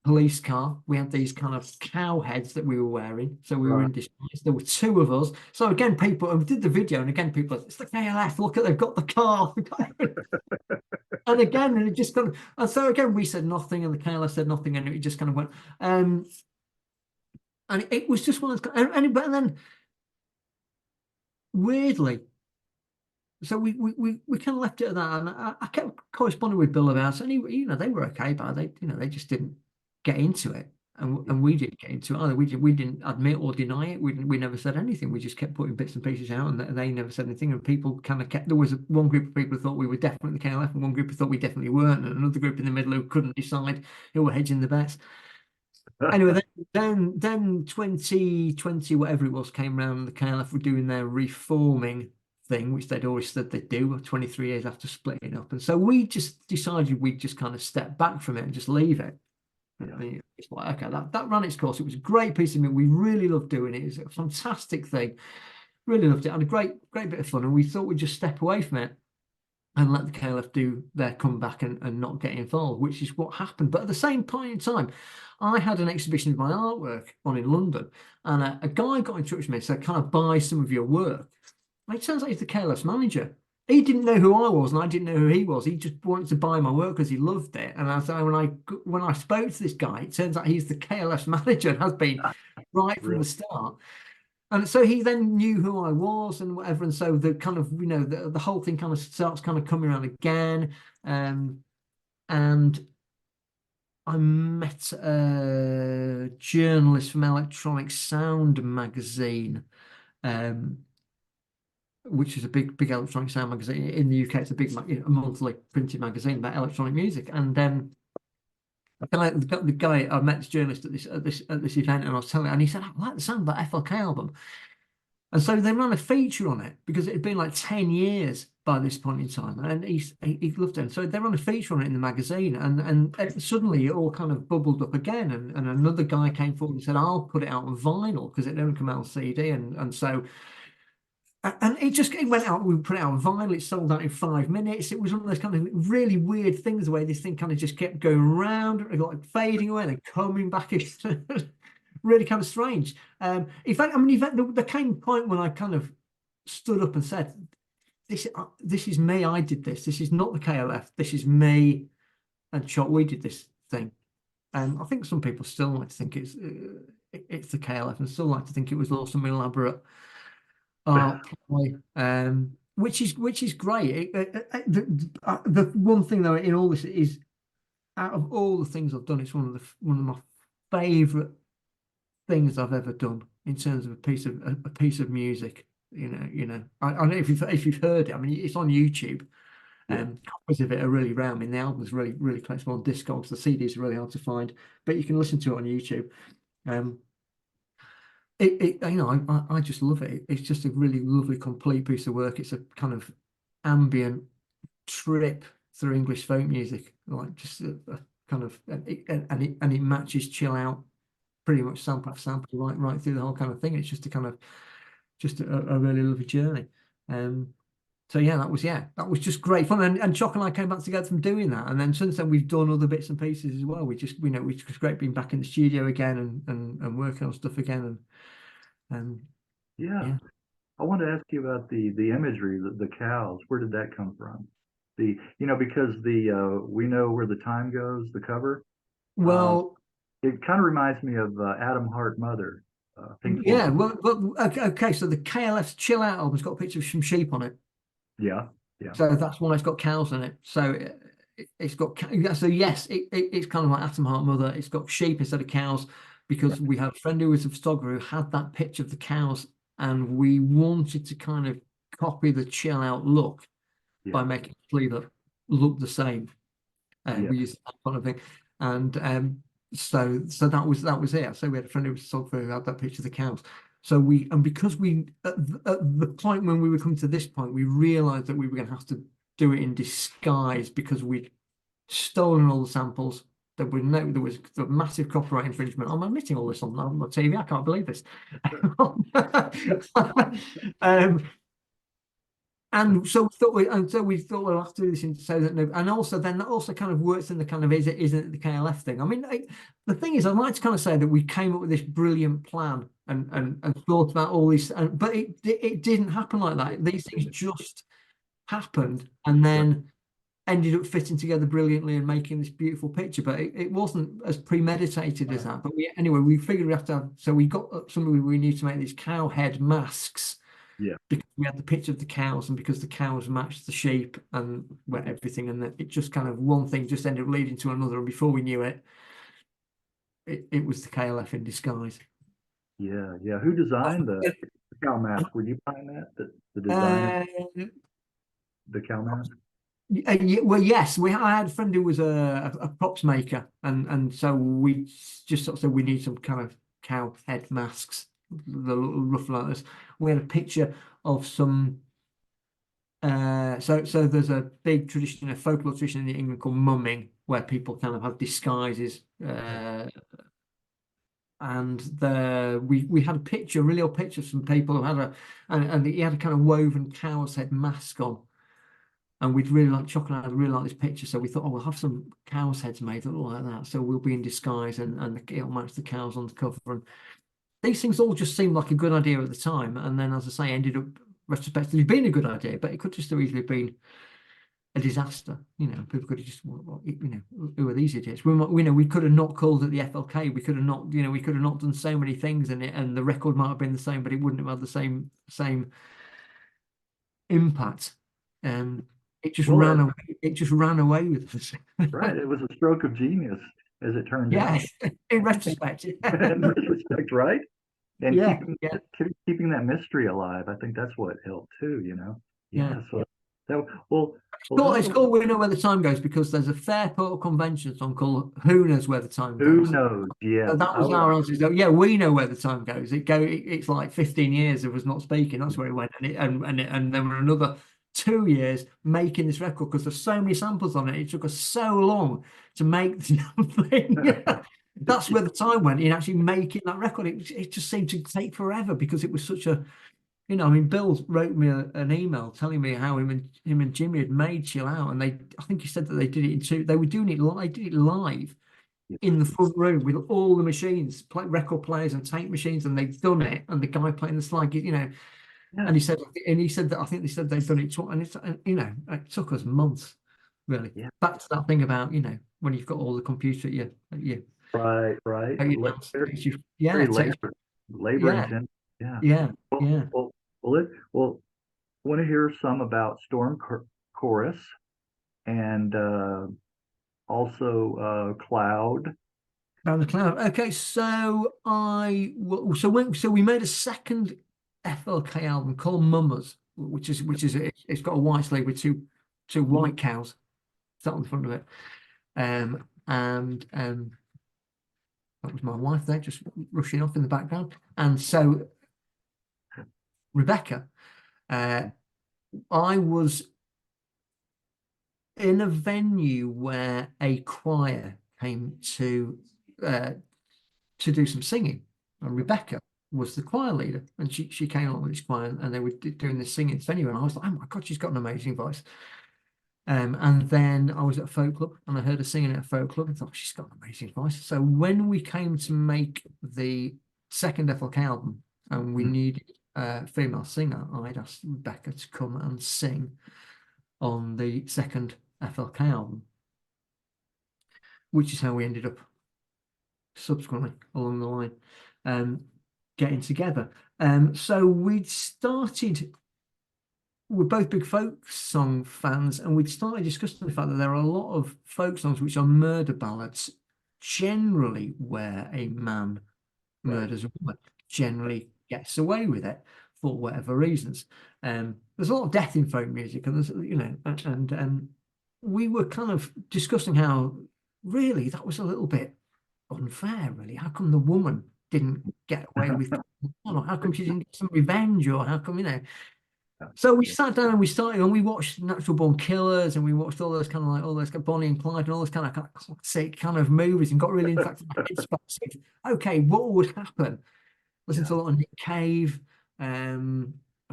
police car. We had these kind of cow heads that we were wearing, so we were Right. in disguise. There were two of us. So again, people, and we did the video, and again, people, it's the KLF. Look at, they've got the car. And again, and it just kind of, and so again, we said nothing, and the KLF said nothing, and it just kind of went. And it was just one of those, but then weirdly, so we kind of left it at that, and I kept corresponding with Bill about it, and they were okay, but they just didn't get into it, Yeah. and we didn't get into it either. We didn't admit or deny it. We never said anything. We just kept putting bits and pieces out, and they never said anything. And people kind of kept. There was one group of people who thought we were definitely KLF, and one group who thought we definitely weren't, and another group in the middle who couldn't decide, who were hedging the bets. Anyway, then 2020, whatever it was, came around. The KLF were doing their reforming thing, which they'd always said they'd do 23 years after splitting up. And so we just decided we'd just kind of step back from it and just leave it. Yeah. It's like, okay, that ran its course. It was a great piece of music. We really loved doing it. It was a fantastic thing. Really loved it. And a great bit of fun. And we thought we'd just step away from it and let the KLF do their comeback and not get involved, which is what happened. But at the same point in time, I had an exhibition of my artwork on in London, and a guy got in touch with me and said, "Can I buy some of your work?" And it turns out he's the KLF's manager. He didn't know who I was, and I didn't know who he was. He just wanted to buy my work because he loved it. And when I spoke to this guy, it turns out he's the KLF's manager and has been right from Really? the start. And so he then knew who I was and whatever. And so the kind of, the whole thing kind of starts kind of coming around again. And I met a journalist from Electronic Sound magazine, which is a big electronic sound magazine in the UK. It's a big, a monthly printed magazine about electronic music. And the guy I met, this journalist at this event, and I was telling him, and he said, "I like the sound of that FLK album." And so they ran a feature on it because it had been like 10 years by this point in time. And he loved it. So they ran a feature on it in the magazine. And suddenly it all kind of bubbled up again. And another guy came forward and said, "I'll put it out on vinyl," because it didn't come out on CD. And so, and it went out, we put it out on vinyl. It sold out in 5 minutes. It was one of those kind of really weird things, the way this thing kind of just kept going around, like fading away and then coming back. Really kind of strange. In fact, there came a point when I kind of stood up and said, "This is me. I did this. This is not the KLF. This is me and Chop. We did this thing." I think some people still like to think it's the KLF and still like to think it was all some elaborate art ploy, which is great. The one thing though in all this is, out of all the things I've done, it's one of my favourite things I've ever done in terms of a piece of music. I don't know if you've heard it. I mean, it's on YouTube. Yeah. Copies of it are really rare. I mean, the album's really collectible on Discogs. The CDs are really hard to find, but you can listen to it on YouTube. I just love it. It's just a really lovely, complete piece of work. It's a kind of ambient trip through English folk music, like just a kind of, and it matches chill out pretty much sample for sample right through the whole kind of thing. It's just a really lovely journey. So yeah, that was just great fun. And Choc and I came back together from doing that, and then since then we've done other bits and pieces as well. It's just great being back in the studio again and working on stuff again. And Yeah. yeah. I want to ask you about the imagery, the cows. Where did that come from? Because we know where the time goes, the cover. Um, Well, it kind of reminds me of Adam Hart Mother, Pink yeah. Floyd. Well, okay. So the KLF's Chill Out album's got a picture of some sheep on it. Yeah, yeah, So that's why it's got cows in it. So it's got, so yes, it's kind of like Atom Heart Mother. It's got sheep instead of cows because we had a friend who was a photographer who had that picture of the cows, and we wanted to kind of copy the chill out look by yeah, making three that look the same. yeah, We used that kind of thing, and so that was it. So we had a friend who was a photographer who had that picture of the cows. So because we at the point when we were coming to this point, we realized that we were going to have to do it in disguise because we'd stolen all the samples. There was a massive copyright infringement. I'm admitting all this on my TV. I can't believe this. um, And so we thought we'll have to do this so that and also then that also kind of works in the kind of isn't it the KLF thing. I mean, the thing is, I'd like to kind of say that we came up with this brilliant plan and thought about all these, but it didn't happen like that. These things just happened and Right. then ended up fitting together brilliantly and making this beautiful picture. But it wasn't as premeditated as that. But anyway, we figured we have to have, so we got somebody we need to make these cow head masks Yeah. because we had the picture of the cows and because the cows matched the sheep and everything, and it just kind of one thing just ended up leading to another, and before we knew it, it was the KLF in disguise. Yeah. Yeah. Who designed the cow mask? Were you behind that? The designer, Uh, the cow mask? well, yes, I had a friend who was a props maker, and so we just sort of said we need some kind of cow head masks, the little rough like this. We had a picture of some. So there's a big tradition, a folklore tradition in England called mumming, where people kind of have disguises. And we had a picture, a really old picture of some people who had and he had a kind of woven cow's head mask on. And we'd really like chocolate. I'd really like this picture, so we thought, oh, we'll have some cows' heads made that look like that. So we'll be in disguise, and it'll match the cows on the cover. And these things all just seemed like a good idea at the time, and then, as I say, ended up retrospectively being a good idea. But it could just have easily been a disaster. You know, people could have just, who are these idiots? We could have not called it the FLK. We could have not, we could have not done so many things, and the record might have been the same, but it wouldn't have had the same impact. It just Well, ran away. It just ran away with us. right. It was a stroke of genius, as it turned Yeah, out. in retrospect. In retrospect, right? And Yeah, yeah, keeping that mystery alive. I think that's what helped too, you know. yeah. Yeah. So that well, It's called We Know Where the Time Goes because there's a Fairport Convention song called Who Knows Where the Time who Goes. knows? So Yes. that was our answer. So, yeah, we know where the time goes. It's like 15 years of us not speaking. That's where it went, and then another 2 years making this record because there's so many samples on it. It took us so long to make the damn thing. That's where the time went in actually making that record. It just seemed to take forever because it was such a, I mean, Bill wrote me an email telling me how him and Jimmy had made Chill Out, and I think he said that they did it in two. They were doing it live. They did it live Yeah. in the front room with all the machines, record players and tape machines, and they've done it. And the guy playing the slide, Yes. and he said that I think they said they've done it, and it took us months, really. Yeah. Back to that thing about when you've got all the computer Right. Right. yeah, Very it takes, labor yeah, intensive. Yeah. yeah, Well, yeah. well, want to hear some about Chorus and also Cloud. Down the cloud. Okay, so we made a second FLK album called Mummers, which is it's got a white sleeve with two white cows sat on the front of it. And that was my wife there, just rushing off in the background. And so Rebecca, I was in a venue where a choir came to do some singing, and Rebecca was the choir leader, and she came along with this choir, and they were doing this singing venue, and I was like, oh my god, she's got an amazing voice. And then I was at a folk club, and I heard her singing at a folk club, and thought she's got an amazing voice. So when we came to make the second FLK album, and we needed a female singer, I'd asked Rebecca to come and sing on the second FLK album, which is how we ended up subsequently along the line getting together. So we're both big folk song fans, and we'd started discussing the fact that there are a lot of folk songs which are murder ballads, generally where a man murders a woman, generally gets away with it for whatever reasons. There's a lot of death in folk music, and there's and we were kind of discussing how really that was a little bit unfair, really. How come the woman didn't get away with, how come she didn't get some revenge, or how come, So we sat down and we started, and we watched Natural Born Killers, and we watched all those kind of like all those Bonnie and Clyde and all those kind of classic kind of movies, and got really in fact okay, what would happen? Listened to a lot of Nick Cave,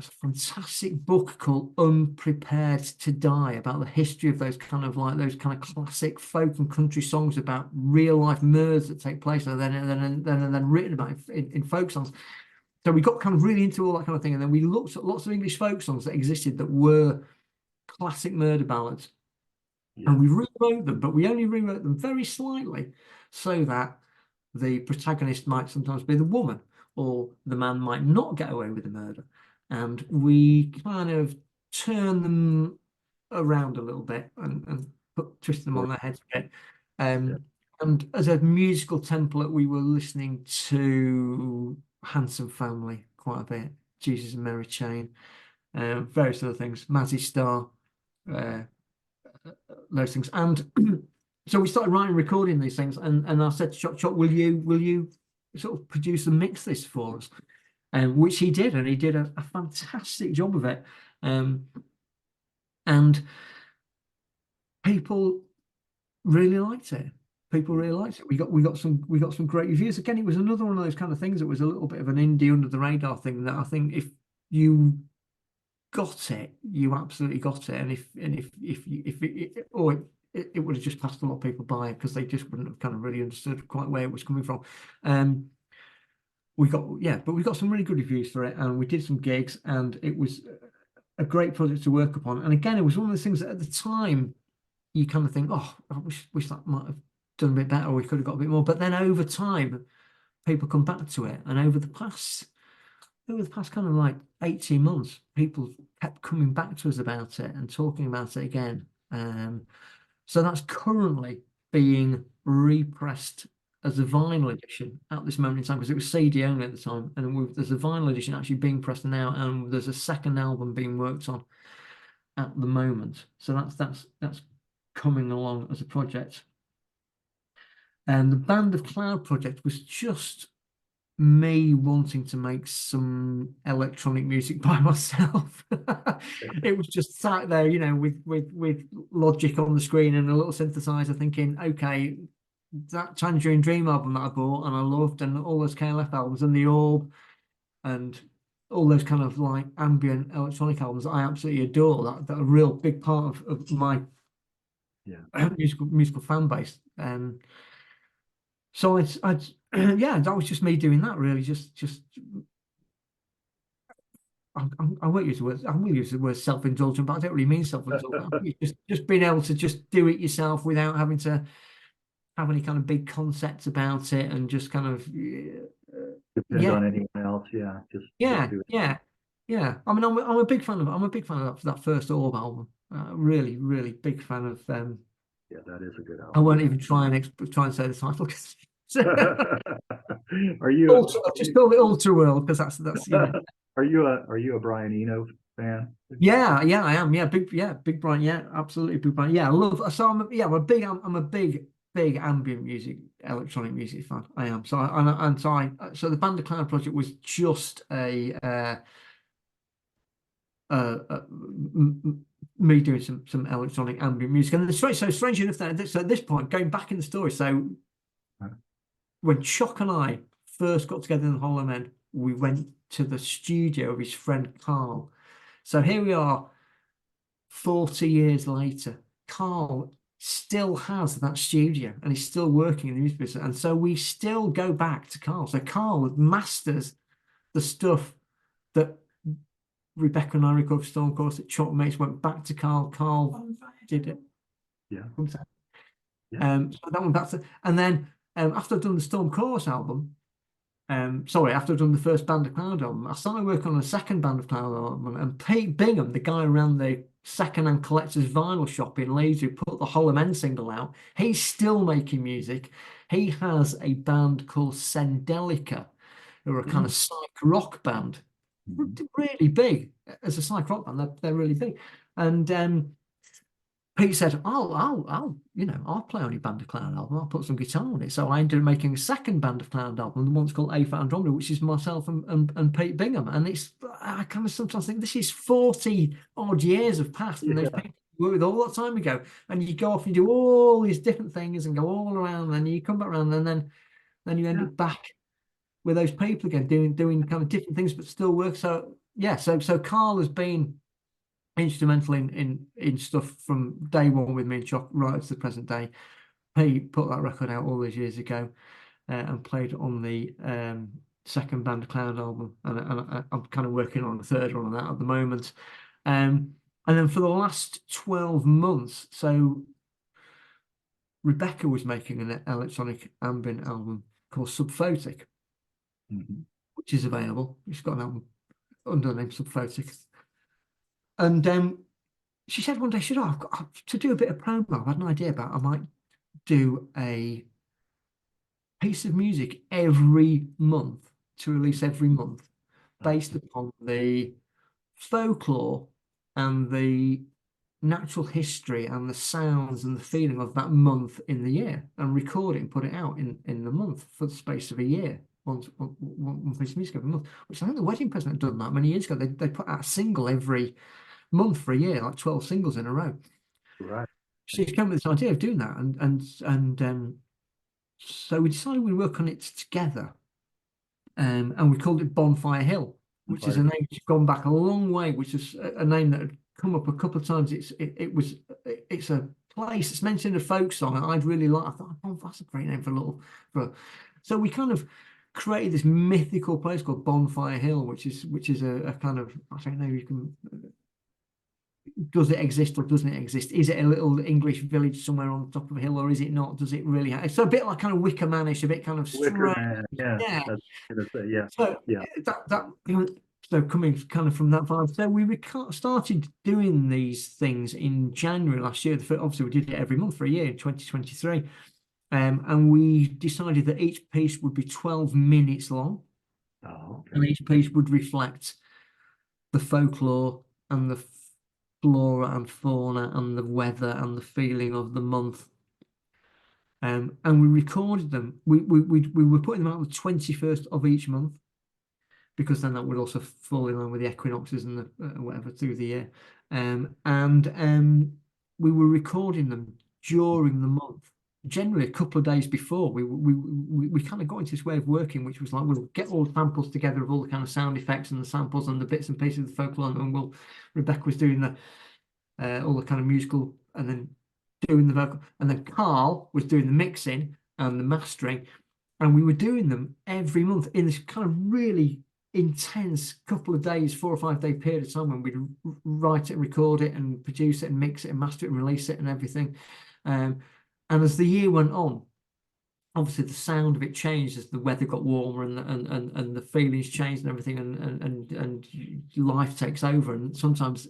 a fantastic book called Unprepared to Die about the history of those kind of classic folk and country songs about real life murders that take place and then written about in folk songs. So we got kind of really into all that kind of thing, and then we looked at lots of English folk songs that existed that were classic murder ballads, Yeah. and we rewrote them, but we only rewrote them very slightly so that the protagonist might sometimes be the woman, or the man might not get away with the murder. And we kind of turn them around a little bit and twist them Or- on their heads a bit. yeah. And as a musical template, we were listening to Handsome Family quite a bit, Jesus and Mary Chain, various other things, Mazzy Star, uh, those things. And so we started writing, recording these things, and I said to Chop, will you sort of produce and mix this for us? Which he did, and he did a fantastic job of it. And people really liked it. People really liked it. We got some great reviews. Again, it was another one of those kind of things that was a little bit of an indie under the radar thing that I think if you got it, you absolutely got it. And it would have just passed a lot of people by because they just wouldn't have kind of really understood quite where it was coming from. But we got some really good reviews for it, and we did some gigs, and it was a great project to work upon. And again, it was one of those things that at the time you kind of think, oh, I wish that might have done a bit better, or we could have got a bit more. But then over time, people come back to it, and over the past kind of like 18 months, people kept coming back to us about it and talking about it again. So that's currently being repressed as a vinyl edition at this moment in time, because it was CD only at the time, and there's a vinyl edition actually being pressed now, and there's a second album being worked on at the moment. So that's coming along as a project. And the Band of Cloud project was just me wanting to make some electronic music by myself. It was just sat there, with Logic on the screen and a little synthesizer, thinking, okay, that Tangerine Dream album that I bought and I loved, and all those KLF albums and the Orb and all those kind of like ambient electronic albums that I absolutely adore. That a real big part of my musical fan base. So yeah, that was just me doing that really. I won't use the word. I will use the word self-indulgent, but I don't really mean self-indulgent. Just being able to just do it yourself without having to have any kind of big concepts about it, and just kind of Depend on anyone else. Yeah. Just do it. yeah. I mean, I'm a big fan of that first Orb album. Really, really big fan of them. Yeah, that is a good I album. won't even try and say the title. Are you I've just called it Ultra World because that's are you a Brian Eno fan? Yeah, I am. Big Brian. Yeah, absolutely, Big Brian. Yeah, I love. So I'm a big ambient music, electronic music fan. I am. So the Band of Cloud project was just me doing some electronic ambient music. And strange enough that so at this point, going back in the story, so when Chuck and I first got together in the Hollow Men, we went to the studio of his friend Carl. So here we are, 40 years later. Carl still has that studio and he's still working in the music business. And so we still go back to Carl. So Carl masters the stuff that Rebecca and I recorded for Storm Course, that Chuck Mates went back to Carl. Carl did it. Yeah. So that one, and then after I've done the Storm Course album, after I've done the first Band of Cloud album, I started working on a second Band of Cloud album, and Pete Bingham, the guy who ran the second-hand collector's vinyl shop in Leeds, who put the Hollow Men single out, he's still making music. He has a band called Sendelica, who are a kind of psych rock band, really big as a psych rock band. They're really big, and Pete said, I'll play on your Band of Cloud album. I'll put some guitar on it. So I ended up making a second Band of Cloud album, the one's called A for Andromeda, which is myself and Pete Bingham. And I kind of sometimes think this is 40 odd years have passed, and those people you worked with all that time ago. And you go off and do all these different things and go all around, and you come back around, and then you end up back with those people again, doing kind of different things, but still work. So yeah, so Carl has been instrumental in stuff from day one with me and Chuck right up to the present day. He put that record out all those years ago, and played on the second Band Cloud album, and I'm kind of working on the third one on that at the moment. And then for the last 12 months, so Rebecca was making an electronic ambient album called Subphotic, Mhm. which is available. She's got an album under the name Subphotic. And she said one day, she said, "Oh, I've got to do a bit of promo. I've had an idea about I might do a piece of music every month to release every month based upon the folklore and the natural history and the sounds and the feeling of that month in the year, and record it and put it out in the month for the space of a year. One piece of music every month, which I think the Wedding Present had done that many years ago. They put out a single every month for a year, like 12 singles in a row. Right. She came up with this idea of doing that, and so we decided we'd work on it together. And we called it Bonfire Hill, which is a Fire. name that's gone back a long way, which is a name that had come up a couple of times. It's a place. It's mentioned in a folk song, and I'd really like. I thought, oh, that's a great name for a little. So we kind of created this mythical place called Bonfire Hill, which is a kind of, I don't know. You can, does it exist or doesn't it exist? Is it a little English village somewhere on the top of a hill, or is it not? Does it really have? It's a bit like kind of Wicker Manish, a bit kind of Wicker strange. Man. Yes, Yeah. that's gonna say, yeah, So yeah. that so coming kind of from that vibe. So we started doing these things in January last year. Obviously, we did it every month for a year in 2023. And we decided that each piece would be 12 minutes long, Oh, and okay. each piece would reflect the folklore and the flora and fauna and the weather and the feeling of the month. And we recorded them. We were putting them out on the 21st of each month, because then that would also fall in line with the equinoxes and the whatever through the year. And we were recording them during the month, generally a couple of days before. We kind of got into this way of working, which was like we'll get all the samples together of all the kind of sound effects and the samples and the bits and pieces of the folklore, and Rebecca was doing the all the kind of musical, and then doing the vocal, and then Carl was doing the mixing and the mastering, and we were doing them every month in this kind of really intense couple of days, 4 or 5 day period of time, when we'd write it, record it, and produce it, and mix it, and master it, and release it, and everything. And as the year went on, obviously the sound of it changed as the weather got warmer, and the feelings changed and everything, and life takes over. And sometimes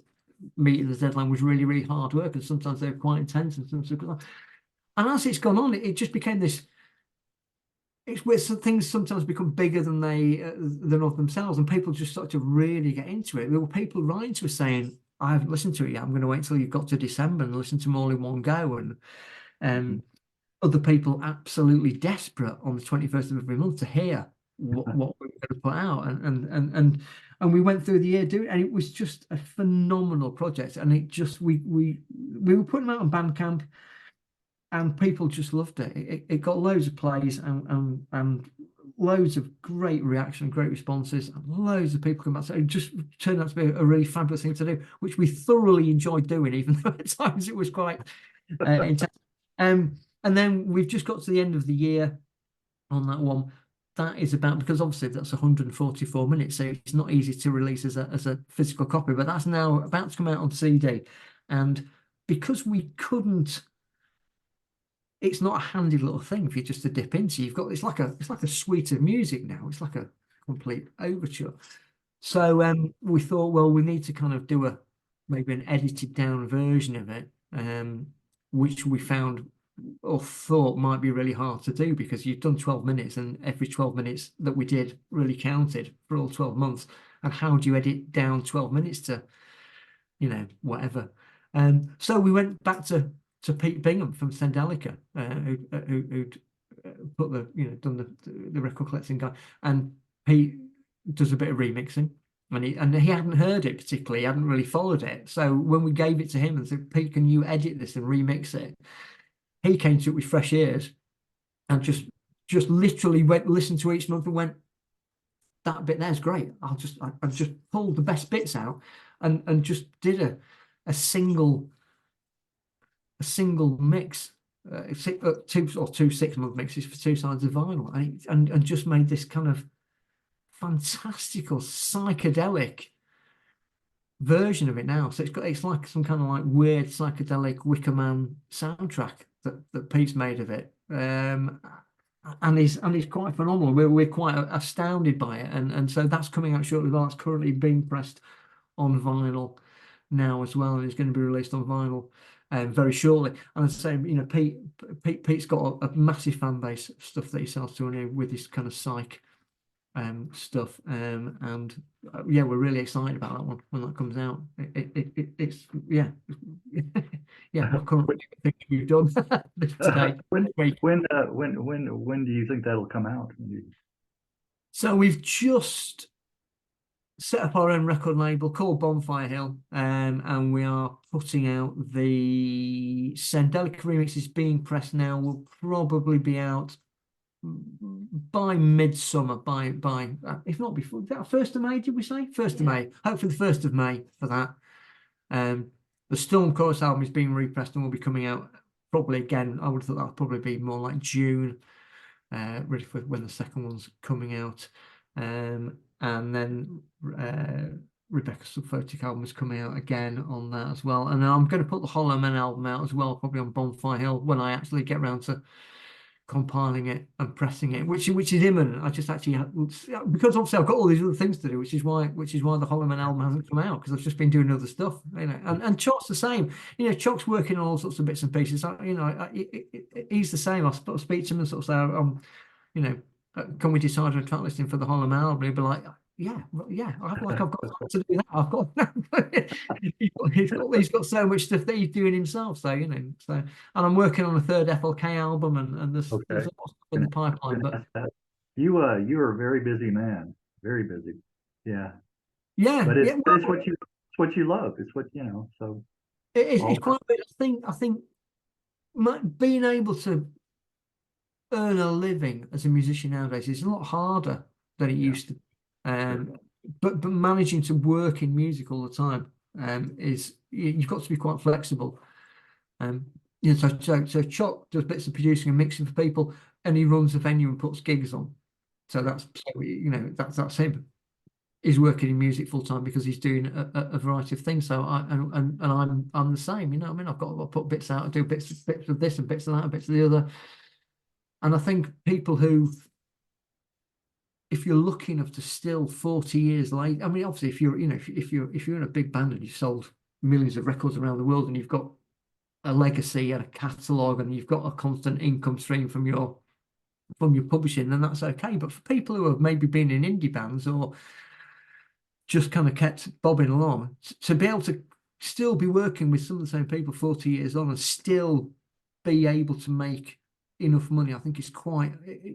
meeting the deadline was really, really hard work, and sometimes they were quite intense, and as it's gone on, it just became this. It's where some things sometimes become bigger than than of themselves, and people just start to really get into it. There were people writing to us saying, "I haven't listened to it yet. I'm going to wait until you've got to December and listen to them all in one go." And Mhm. other people absolutely desperate on the 21st of every month to hear what we were going to put out, and we went through the year doing, and it was just a phenomenal project. And it just we were putting them out on Bandcamp, and people just loved it. It got loads of plays, and loads of great reaction, great responses, and loads of people come back. So it just turned out to be a really fabulous thing to do, which we thoroughly enjoyed doing, even though at times it was quite intense. And then we've just got to the end of the year on that one. That is about, because obviously that's 144 minutes, so it's not easy to release as a physical copy, but that's now about to come out on CD. And because we couldn't, it's not a handy little thing for you just to dip into. You've got, it's like a suite of music now. It's like a complete overture. So we thought, well, we need to kind of do maybe an edited down version of it, which we found or thought might be really hard to do, because you've done 12 minutes, and every 12 minutes that we did really counted for all 12 months. And how do you edit down 12 minutes to, whatever? So we went back to Pete Bingham from Sendelica, who'd put done the record collecting guy, and Pete does a bit of remixing, and he hadn't heard it particularly, he hadn't really followed it. So when we gave it to him and said, "Pete, can you edit this and remix it?" He came to it with fresh ears, and just literally went listened to each month and went, that bit there's great. I just pulled the best bits out and just did a single mix, two 6-month mixes for two sides of vinyl, and just made this kind of fantastical psychedelic version of it now. So it's like some kind of like weird psychedelic Wicker Man soundtrack that Pete's made of it. And he's quite phenomenal. We're quite astounded by it, and so that's coming out shortly. That's currently being pressed on vinyl now as well, and it's going to be released on vinyl very shortly. And as I say, you know, Pete's got a massive fan base of stuff that he sells to, with this kind of psych stuff, and yeah, we're really excited about that one when that comes out. It's yeah, yeah, my current thing we've done today. When do you think that'll come out? So we've just set up our own record label called Bonfire Hill, and we are putting out the Sendelica remix is being pressed now. Will probably be out by midsummer, by if not before that, 1st of May, did we say 1st of May? Hopefully the 1st of May for that. The Storm Chorus album is being repressed and will be coming out probably again. I would have thought that'll probably be more like June, ready for when the second one's coming out. And then Rebecca's Subphotic album is coming out again on that as well. And I'm going to put the Hollow Men album out as well, probably on Bonfire Hill, when I actually get around to compiling it and pressing it, which is imminent. I just actually because obviously I've got all these other things to do, which is why the Hollow Man album hasn't come out, because I've just been doing other stuff, you know. And Chuck's the same, you know. Chuck's working on all sorts of bits and pieces. You know, he's the same. I speak to him and sort of say, you know, can we decide on a track listing for the Hollow Man album? He'll be like, yeah, I've got time to do that. I've got he's got so much stuff that he's doing himself. So, you know, and I'm working on a third FLK album, and there's a lot of stuff in the pipeline. But you are a very busy man, very busy. Yeah, but yeah, it's what you love. It's what, you know. So it's quite weird. I think being able to earn a living as a musician nowadays is a lot harder than it used to. But managing to work in music all the time is, you've got to be quite flexible. You know, so Chuck does bits of producing and mixing for people, and he runs a venue and puts gigs on. So that's, you know, that's him. He's working in music full time because he's doing a variety of things. So I'm the same. You know what I mean? I've got to put bits out, I do bits of this and bits of that and bits of the other. And I think people who, if you're lucky enough to still 40 years later, I mean, obviously, if you're, you know, if you're in a big band and you've sold millions of records around the world and you've got a legacy and a catalogue and you've got a constant income stream from your publishing, then that's okay. But for people who have maybe been in indie bands or just kind of kept bobbing along, to be able to still be working with some of the same people 40 years on and still be able to make enough money, I think it's quite,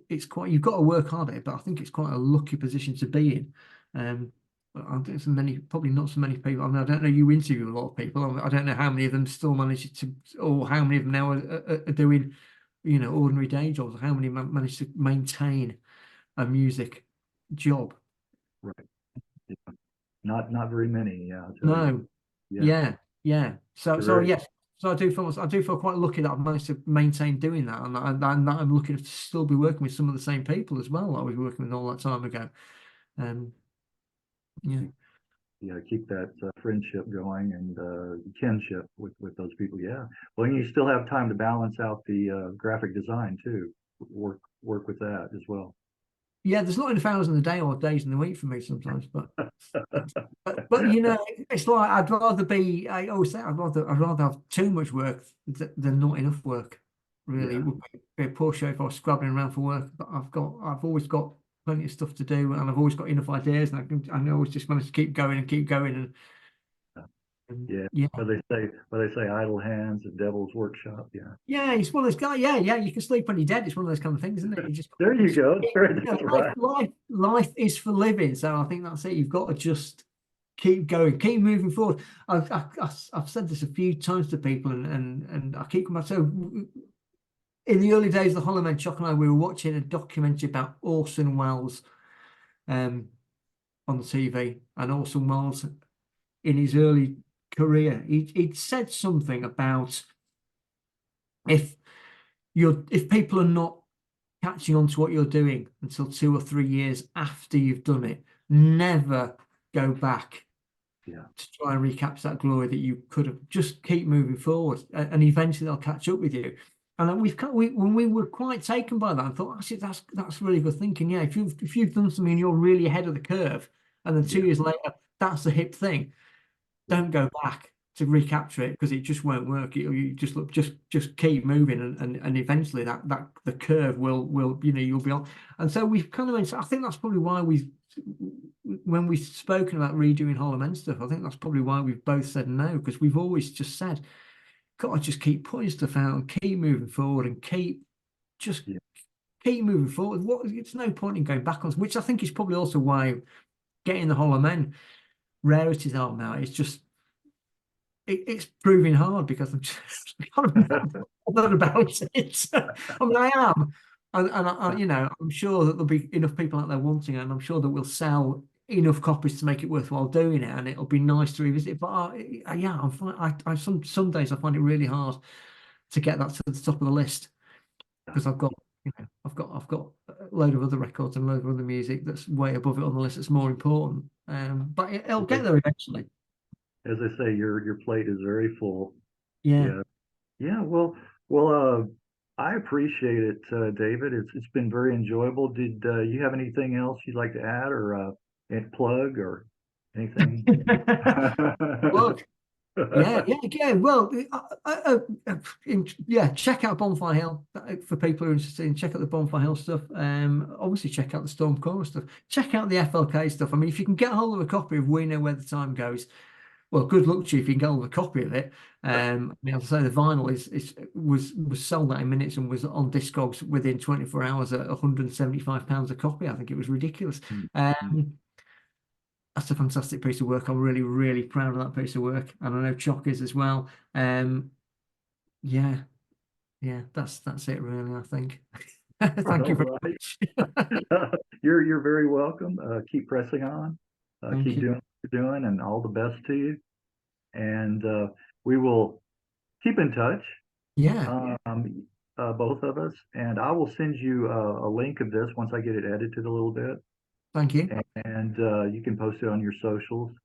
you've got to work hard at it, but I think it's quite a lucky position to be in. But I think probably not so many people. I mean, I don't know, you interview a lot of people. I don't know how many of them still manage to, or how many of them now are doing, you know, ordinary day jobs, or how many manage to maintain a music job. Right. Yeah. Not very many. Yeah. No. Yeah. So yes. So I do feel quite lucky that I've managed to maintain doing that, and that I'm lucky to still be working with some of the same people as well that I was working with all that time ago. Yeah, keep that friendship going and kinship with those people. Yeah. Well, and you still have time to balance out the graphic design too. Work with that as well. Yeah, there's not enough hours in the day or days in the week for me sometimes, but you know, it's like I'd rather be. I always say I'd rather have too much work than not enough work. Really, it would be a poor show if I was scrabbling around for work. But I've always got plenty of stuff to do, and I've always got enough ideas, and I always just manage to keep going and keep going. Yeah. But they say idle hands and devil's workshop. Yeah. Yeah, it's one of those guys. Yeah. You can sleep when you're dead. It's one of those kind of things, isn't it? You just there you go. Life is for living. So I think that's it. You've got to just keep going, keep moving forward. I've said this a few times to people, and I keep coming back. So in the early days of the Hollow Men, Chuck and I, we were watching a documentary about Orson Welles' on the TV, and Orson Welles in his early career, he'd said something about if if people are not catching on to what you're doing until 2 or 3 years after you've done it, never go back Yeah. to try and recapture that glory that you could have. Just keep moving forward, and eventually they'll catch up with you. And when we were quite taken by that, I thought, actually, that's really good thinking. Yeah, if you've done something and you're really ahead of the curve, and then 2 years later that's the hip thing, don't go back to recapture it, because it just won't work. You just look, just keep moving, and eventually that the curve will you'll be on. And so we've kind of, I think that's probably why when we've spoken about redoing Hollow Men stuff, I think that's probably why we've both said no, because we've always just said, gotta just keep putting stuff out and keep moving forward, and just Yeah. keep moving forward. It's no point in going backwards, which I think is probably also why getting the Hollow Men rarities album out is just it's proving hard, because I'm just kind of bothered about it. I mean, I am, and I'm sure that there'll be enough people out there wanting it, and I'm sure that we'll sell enough copies to make it worthwhile doing it, and it'll be nice to revisit. But yeah, some days I find it really hard to get that to the top of the list, because I've got a load of other records and a load of other music that's way above it on the list that's more important. But it'll get there eventually. As I say, your plate is very full. Yeah. Yeah. Yeah. Well, I appreciate it, David. It's been very enjoyable. Did you have anything else you'd like to add, or plug, or anything? Look, yeah. Well, yeah. Check out Bonfire Hill for people who are interested in. Check out the Bonfire Hill stuff. Obviously check out the Storm Chorus stuff. Check out the FLK stuff. I mean, if you can get hold of a copy of We Know Where the Time Goes, well, good luck to you if you can get hold of a copy of it. I mean, as I say, the vinyl was sold out in minutes and was on Discogs within 24 hours at £175 a copy. I think it was ridiculous. Mhm. That's a fantastic piece of work. I'm really, really proud of that piece of work, and I know Chock is as well. Yeah, that's it really, I think. Thank you All very right. much. You're very welcome. Keep pressing on. Thank Keep you. doing what you're doing, and all the best to you. And we will keep in touch, Yeah, both of us. And I will send you a link of this once I get it edited a little bit, thank you. and you can post it on your socials,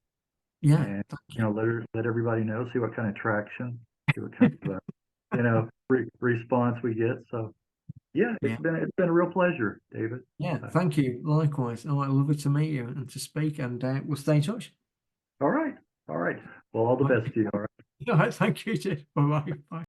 Yeah, and thank you. let everybody know, see what kind of traction, see what kind of response we get. So yeah, Yeah, it's been a real pleasure, David. yeah, thank you. Likewise. All right, lovely to meet you and to speak, and we'll stay in touch. All right, all right. Well, all the All best to you. All right. right, thank you. Bye bye.